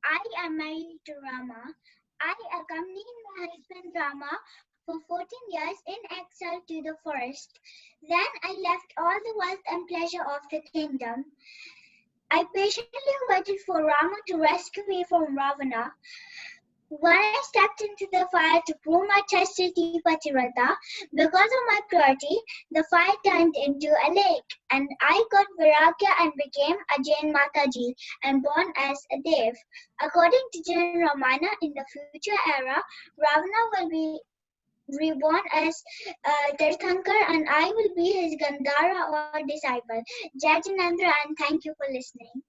I am married to Rama. I accompanied my husband Rama for 14 years in exile to the forest. Then I left all the wealth and pleasure of the kingdom. I patiently waited for Rama to rescue me from Ravana. When I stepped into the fire to prove my chastity Pativrata, because of my purity, the fire turned into a lake, and I got Viragya and became a Jain Mataji and born as a Dev. According to Jain Ramayana, in the future era, Ravana will be reborn as Tirthankar and I will be his Gandhara or disciple. Jai Jinendra and thank you for listening.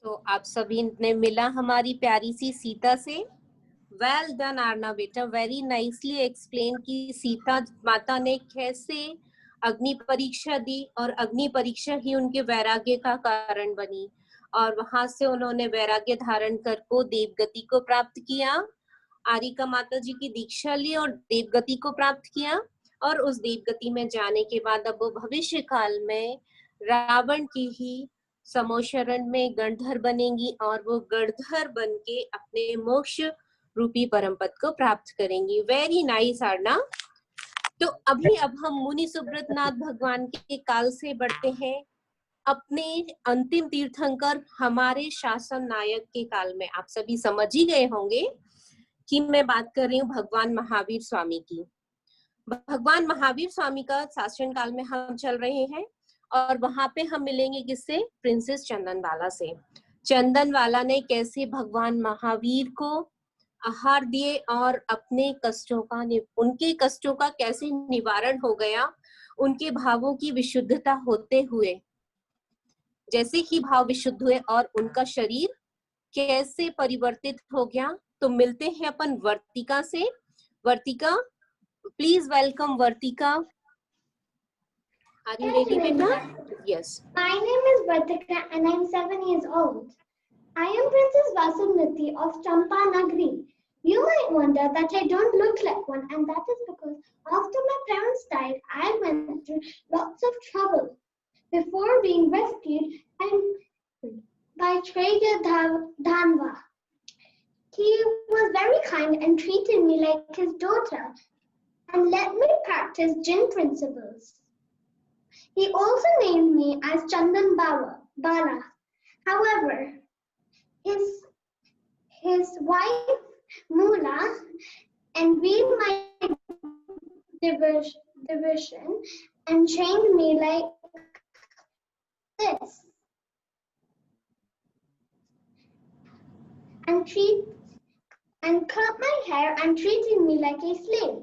तो आप सभी ने मिला हमारी प्यारी सी सीता से। Well done Aarna बेटा, very nicely explain कि सीता माता ने कैसे अग्नि परीक्षा दी और अग्नि परीक्षा ही उनके वैराग्य का कारण बनी और वहां से उन्होंने वैराग्य धारण कर को देवगति को प्राप्त किया। आरिका माता जी की दीक्षा ली और देवगति को प्राप्त किया और उस देवगति में जाने के बाद अब वो भविष्य काल में रावण की ही समोशरण में गणधर बनेंगी और वो गणधर बन के अपने मोक्ष रूपी परम पद को प्राप्त करेंगी। Very nice Aarna. तो अभी अब हम मुनि सुब्रत नाथ भगवान के काल से बढ़ते हैं अपने अंतिम तीर्थंकर हमारे शासन नायक के काल में। आप सभी समझ ही गए होंगे कि मैं बात कर रही हूँ भगवान महावीर स्वामी की। भगवान महावीर स्वामी का शासन काल में हम चल रहे हैं और वहां पे हम मिलेंगे किससे? प्रिंसेस चंदनवाला से। चंदनवाला ने कैसे भगवान महावीर को आहार दिए और अपने कष्टों का उनके कष्टों का कैसे निवारण हो गया, उनके भावों की विशुद्धता होते हुए जैसे ही भाव विशुद्ध हुए और उनका शरीर कैसे परिवर्तित हो गया। तो मिलते हैं अपन वर्तिका से। Vartika, please welcome Vartika. Are you ready बेटा? Yes. My name is Vartika and I'm 7 years old. I am Princess Vasumati of Champanagri. You might wonder that I don't look like one, and that is because after my parents died, I went through lots of trouble before being rescued by Trader Dhanwa. He was very kind and treated me like his daughter and let me practice Jinn principles. He also named me as Chandan Bala. However, his wife Mula envied my division and trained me like this and cut my hair and treated me like a slave.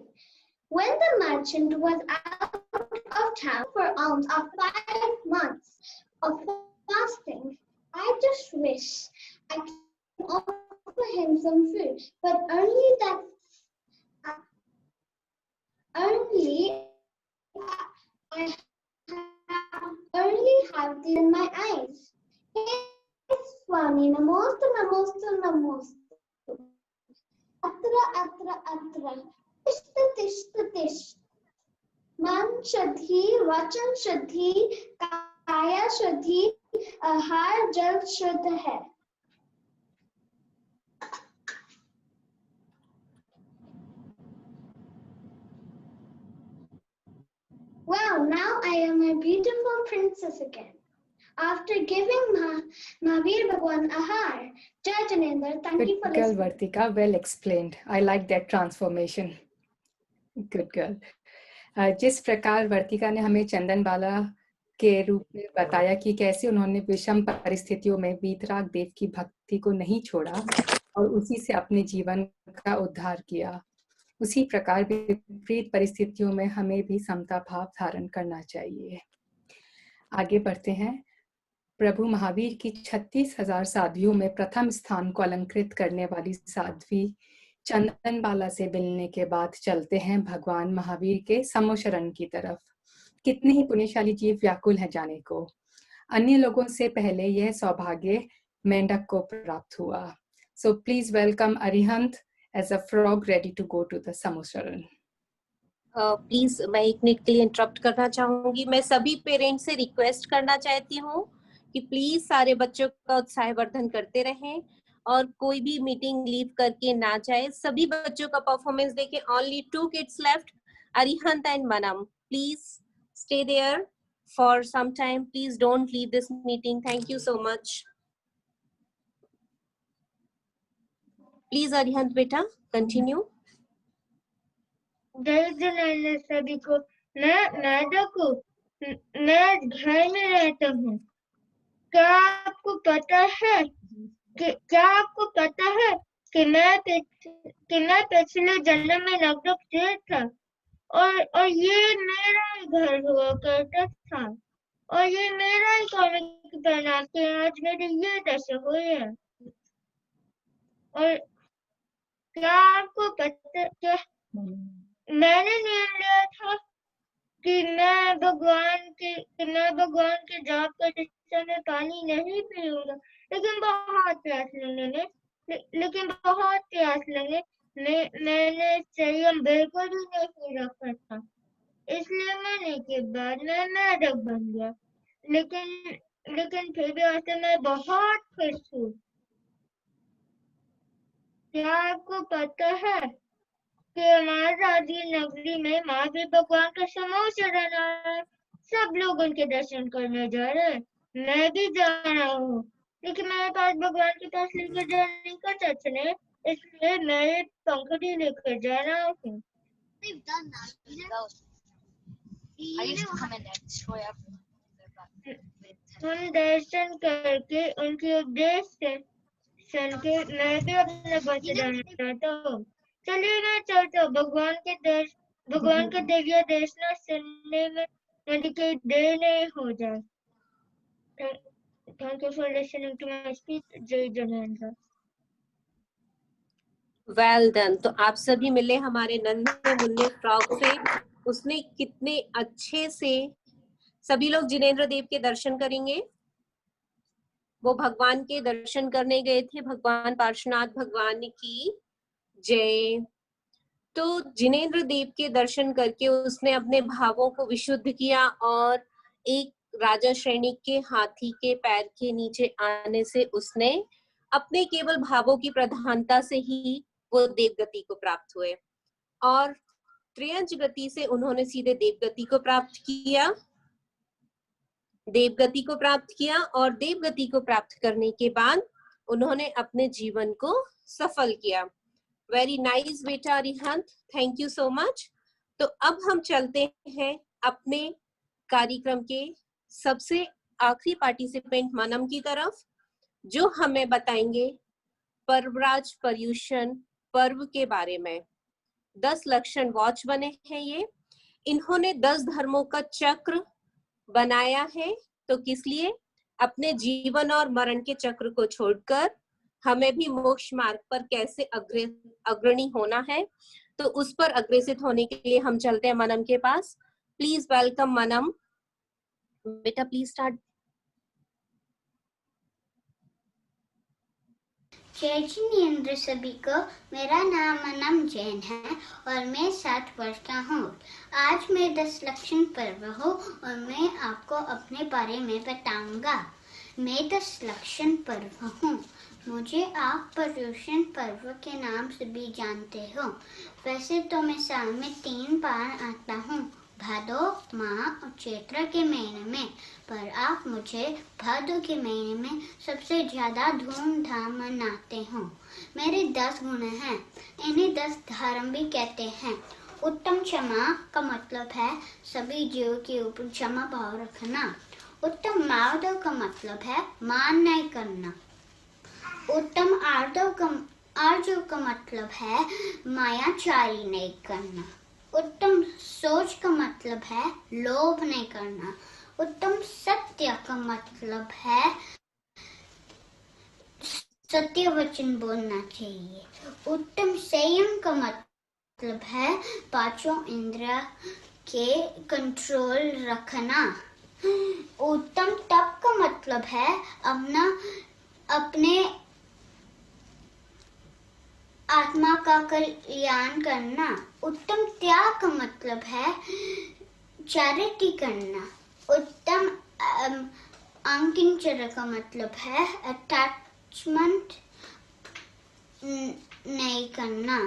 When the merchant was out of town for alms after 5 months of fasting, I just wish I could offer him some food, but I only have these in my eyes. Swami, namostu, namostu, namostu. Atra, tishta. Man shuddhi, vachan shuddhi, kaya shuddhi, har jal shuddh hai. Well, now I am a beautiful princess again. After giving Mahavir Bhagwan ahar. Jai Janendra, thank you for Good girl, listening. Vartika. Well explained. I like that transformation. Good girl. जिस प्रकार वर्तिका ने हमें चंदन बाला के रूप में बताया कि कैसे उन्होंने विषम परिस्थितियों में वीतराग देव की भक्ति को नहीं छोड़ा और उसी से अपने जीवन का उद्धार किया, उसी प्रकार विपरीत परिस्थितियों में हमें भी समता भाव धारण करना चाहिए। आगे बढ़ते हैं। प्रभु महावीर की 36,000 साध्वियों में प्रथम स्थान को अलंकृत करने वाली साध्वी चंदन बाला से मिलने के बाद चलते हैं भगवान महावीर के समोशरण की तरफ। कितने ही पुण्यशाली जीव व्याकुल हैं जाने को। अन्य लोगों से पहले यह सौभाग्य मेंढक को प्राप्त हुआ। So please welcome Arihant as a frog ready to go to the Samosaran. Please मैं 1 मिनट के लिए इंटरप्ट करना चाहूंगी। मैं सभी पेरेंट्स से रिक्वेस्ट करना चाहती हूँ कि प्लीज सारे बच्चों का उत्साहवर्धन करते रहें और कोई भी मीटिंग लीव करके ना जाए। सभी बच्चों का परफॉर्मेंस देखें। Only 2 kids left, Arihant and Manam. Please stay there for some time. Please don't leave this meeting. Thank you so much. Please Arihant बेटा continue. जय जनार्दन सभी को। मैं देखो, मैं घर में रहता हूँ। क्या आपको पता है कि मैं पिछले जन्म में नवग्रह शेर था और ये मेरा ही घर हुआ करता था और ये मेरा ही कॉमिक बना के आज मेरी ये दशा हुई है। और क्या आपको पता क्या मैंने नियम लिया था कि मैं भगवान के जाप करते समय पानी नहीं पीऊंगा, लेकिन बहुत प्यास लगे मैंने संयम बिल्कुल भी नहीं रखा था, इसलिए मैंने के बाद मैं मेढक बन गया। लेकिन फिर भी आज मैं बहुत खुश हूँ। क्या आपको पता है कि हमारे राजगीर नगरी में महावीर भगवान का समोशरण है। सब लोग उनके दर्शन करने जा रहे हैं, मैं भी जा रहा हूँ, लेकिन मेरे पास भगवान के पास लेकर जाने का सच नहीं, इसलिए मैं पंखुड़ी लेकर जा रहा हूँ। हम दर्शन करके उनके उपदेश से सुन के मैं भी अपने बच्चे जाना चाहता हूँ। चलिए मैं चलता हूँ। भगवान के दिव्य दर्शन सुनने में मुझे कोई देर नहीं हो जाए। Thank you for listening to my speech. जय जनेंद्र। Well done. तो आप सभी मिले हमारे नन्हे मुन्ने फ्रॉग से। उसने कितने अच्छे से सभी लोग जिनेंद्र देव के दर्शन करेंगे। वो भगवान के दर्शन करने गए थे, भगवान पार्श्वनाथ भगवान की जय। तो जिनेंद्र देव के दर्शन करके उसने अपने भावों को विशुद्ध किया और एक राजा श्रेणी के हाथी के पैर के नीचे आने से उसने अपने केवल भावों की प्रधानता से ही वो देवगति को प्राप्त हुए और त्रियंच गति से उन्होंने सीधे देवगति को प्राप्त किया। देवगति को प्राप्त किया और देवगति को प्राप्त करने के बाद उन्होंने अपने जीवन को सफल किया। वेरी नाइस बेटा Arihant, thank you so much. तो अब हम चलते हैं अपने कार्यक्रम के सबसे आखिरी पार्टिसिपेंट मनम की तरफ, जो हमें बताएंगे पर्वराज पर्युषण पर्व के बारे में। 10 लक्षण वॉच बने हैं ये। इन्होंने 10 धर्मों का चक्र बनाया है। तो किस लिए? अपने जीवन और मरण के चक्र को छोड़कर हमें भी मोक्ष मार्ग पर कैसे अग्रणी होना है, तो उस पर अग्रसित होने के लिए हम चलते हैं मनम के पास। प्लीज वेलकम मनम। बेटा प्लीज स्टार्ट। जय जिनेंद्र सभी को। मेरा नाम मनम जैन है और मैं 7 वर्ष का हूँ। आज मैं 10 लक्षण पर्व हूँ और मैं आपको अपने बारे में बताऊंगा। मैं 10 लक्षण पर्व हूँ। मुझे आप पर्युषण पर्व के नाम से भी जानते हो। वैसे तो मैं साल में 3 बार आता हूँ, भादो, माह और चैत्र के महीने में, पर आप मुझे भादो के महीने में सबसे ज्यादा धूमधाम मनाते हो। मेरे 10 गुण हैं, इन्हें 10 धर्म भी कहते हैं। उत्तम क्षमा का मतलब है सभी जीवों के ऊपर क्षमा भाव रखना। उत्तम मार्दव का मतलब है मान नहीं करना। उत्तम आर्जव का मतलब है मायाचारी नहीं करना। उत्तम सोच का मतलब है लोभ नहीं करना। उत्तम सत्य का मतलब है सत्य वचन बोलना चाहिए। उत्तम संयम का मतलब है 5 इंद्रिय के कंट्रोल रखना। उत्तम तप का मतलब है अपने आत्मा का कल्याण करना। उत्तम त्याग का मतलब है चैरिटी करना। उत्तम अंकिंचर का मतलब है अटैचमेंट नहीं करना।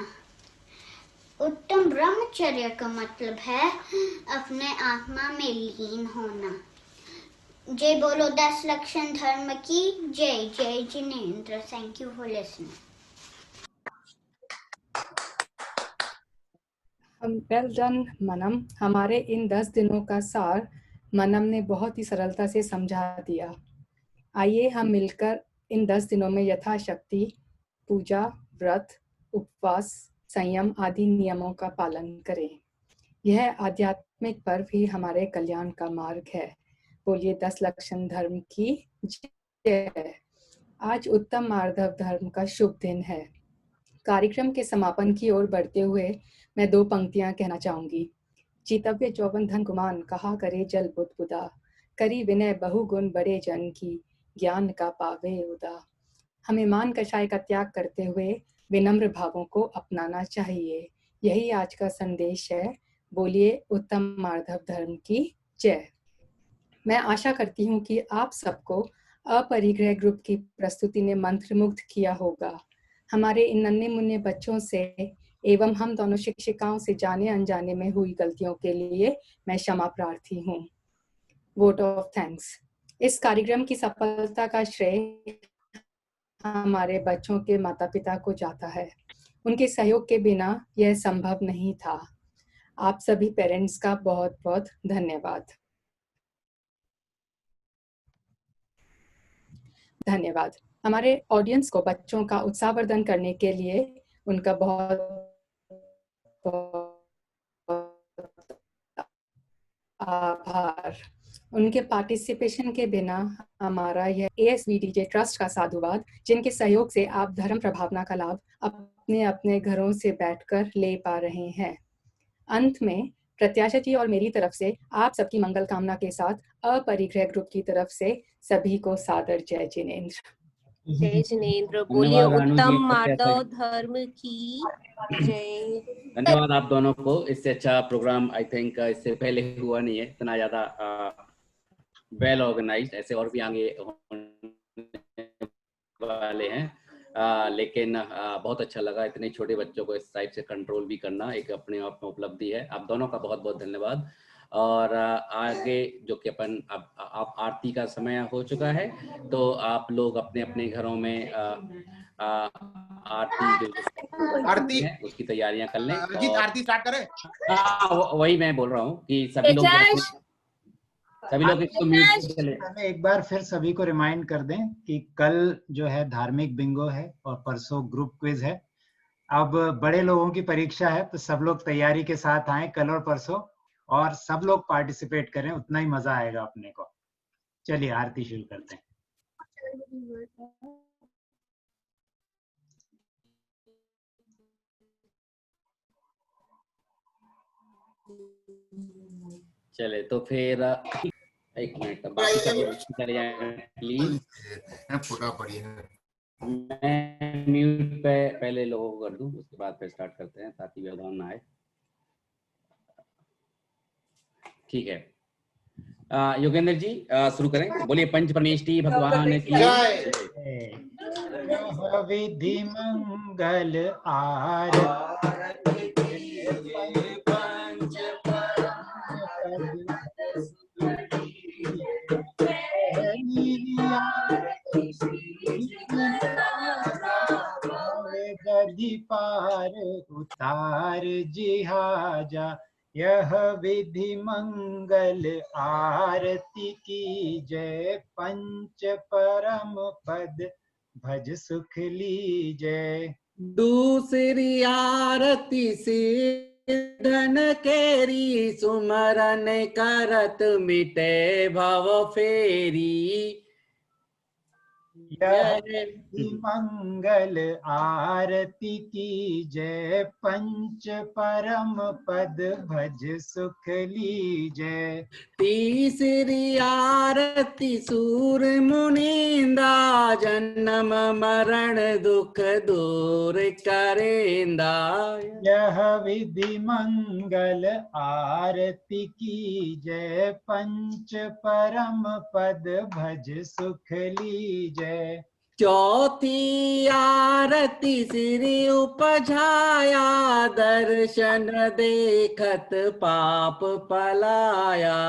उत्तम ब्रह्मचर्य का मतलब है अपने आत्मा में लीन होना। जय बोलो 10 लक्षण धर्म की जय। जय Jinendra. Thank you for listening. Well done Manam. हमारे इन 10 दिनों का सार मनम ने बहुत ही सरलता से समझा दिया। आइए हम मिलकर इन 10 दिनों में यथाशक्ति पूजा, व्रत, उपवास, संयम आदि नियमों का पालन करें। यह आध्यात्मिक पर्व ही हमारे कल्याण का मार्ग है। बोलिए 10 लक्षण धर्म की जय। आज उत्तम मार्धव धर्म का शुभ दिन है। कार्यक्रम के समापन की ओर बढ़ते हुए मैं 2 पंक्तियां कहना चाहूंगी। जीतव्य चौवन धन गुमान, कहा करे जल बुध बुदा, करी विनय बहुगुण बड़े जन की, ज्ञान का पावे उदा। हमें मान कषाय का त्याग करते हुए विनम्र भावों को अपनाना चाहिए। यही आज का संदेश है। बोलिए उत्तम मार्धव धर्म की जय। मैं आशा करती हूँ कि आप सबको अपरिग्रह ग्रुप की प्रस्तुति ने मंत्रमुग्ध किया होगा। हमारे इन नन्हे मुन्ने बच्चों से एवं हम दोनों शिक्षिकाओं से जाने अनजाने में हुई गलतियों के लिए मैं क्षमा प्रार्थी हूँ। Vote of thanks. इस कार्यक्रम की सफलता का श्रेय हमारे बच्चों के माता पिता को जाता है। उनके सहयोग के बिना यह संभव नहीं था। आप सभी पेरेंट्स का बहुत बहुत धन्यवाद। धन्यवाद। हमारे ऑडियंस को बच्चों का उत्साहवर्धन करने के लिए उनका बहुत आभार। उनके पार्टिसिपेशन के बिना हमारा यह ASVDJ ट्रस्ट का साधुवाद, जिनके सहयोग से आप धर्म प्रभावना का लाभ अपने अपने घरों से बैठकर ले पा रहे हैं। अंत में प्रत्याशा जी और मेरी तरफ से आप सबकी मंगल कामना के साथ अपरिग्रह ग्रुप की तरफ से सभी को सादर जय जिनेंद्र। जय जिनेंद्र। बोलिए धन्यवाद रानू जी, उत्तम प्रत्याशा माधव जी। धर्म की जय। धन्यवाद आप दोनों को। इससे अच्छा प्रोग्राम आई थिंक इससे पहले हुआ नहीं है, इतना ज्यादा वेल ऑर्गेनाइज्ड। ऐसे और भी आगे होने वाले हैं, लेकिन बहुत अच्छा लगा। इतने छोटे बच्चों को इस टाइप से कंट्रोल भी करना एक अपने आप में उपलब्धि है। आप दोनों का बहुत बहुत धन्यवाद। और आगे जो कि अपन अब आप आरती का समय हो चुका है, तो आप लोग अपने अपने घरों में आरती जो आरती है उसकी तैयारियां कर लें। अजीत, आरती स्टार्ट करें? हाँ, वही मैं बोल रहा हूँ कि सभी लोग इसको म्यूट कर लें। हमें एक बार फिर सभी को रिमाइंड कर दें कि कल जो है धार्मिक बिंगो है और परसों ग्रुप क्विज है। अब बड़े लोगों की परीक्षा है, तो सब लोग तैयारी के साथ आए कल और परसों, और सब लोग पार्टिसिपेट करें, उतना ही मजा आएगा अपने को। चलिए आरती शुरू करते हैं। चले तो फिर एक मिनट, बाकी सब लोग चले जाएं प्लीज। पूरा बढ़िया। मैं म्यूट पे पहले लोगों को कर दूं, उसके बाद फिर स्टार्ट करते हैं ताकि व्यवधान ना आए। ठीक है, योगेंद्र जी शुरू करें। बोलिए पंच परमेष्टि भगवान की जय। विधि मंगल आरती गदी पार उतार जिहाजा, यह विधि मंगल आरती की जय। पंच परम पद भज सुख लीजय। दूसरी आरती सिद्धन केरी, सुमरन करत मिटे भव फेरी। मंगल आरती की जय। पंच परम पद भज सुख लीजय। तीसरी आरती सूर मुनिंदा, जन्म मरण दुख दूर करेंदा। यह विधि मंगल आरती की जय। पंच परम पद भज सुख लीजय। चौथी आरती श्री उपझाया, दर्शन देखत पाप पलाया।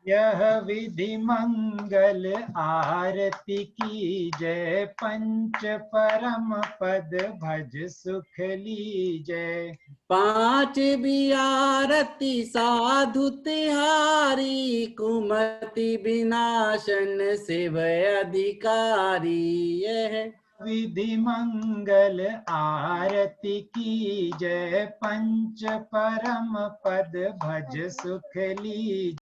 यह विधि मंगल आरती की जय। पंच परम पद भज सुख लीजय। पांचवी आरती साधु तिहारी, कुमति विनाशन शिव अधिकारी। यह विधि मंगल आरती की जय। पंच परम पद भज सुख लीजय।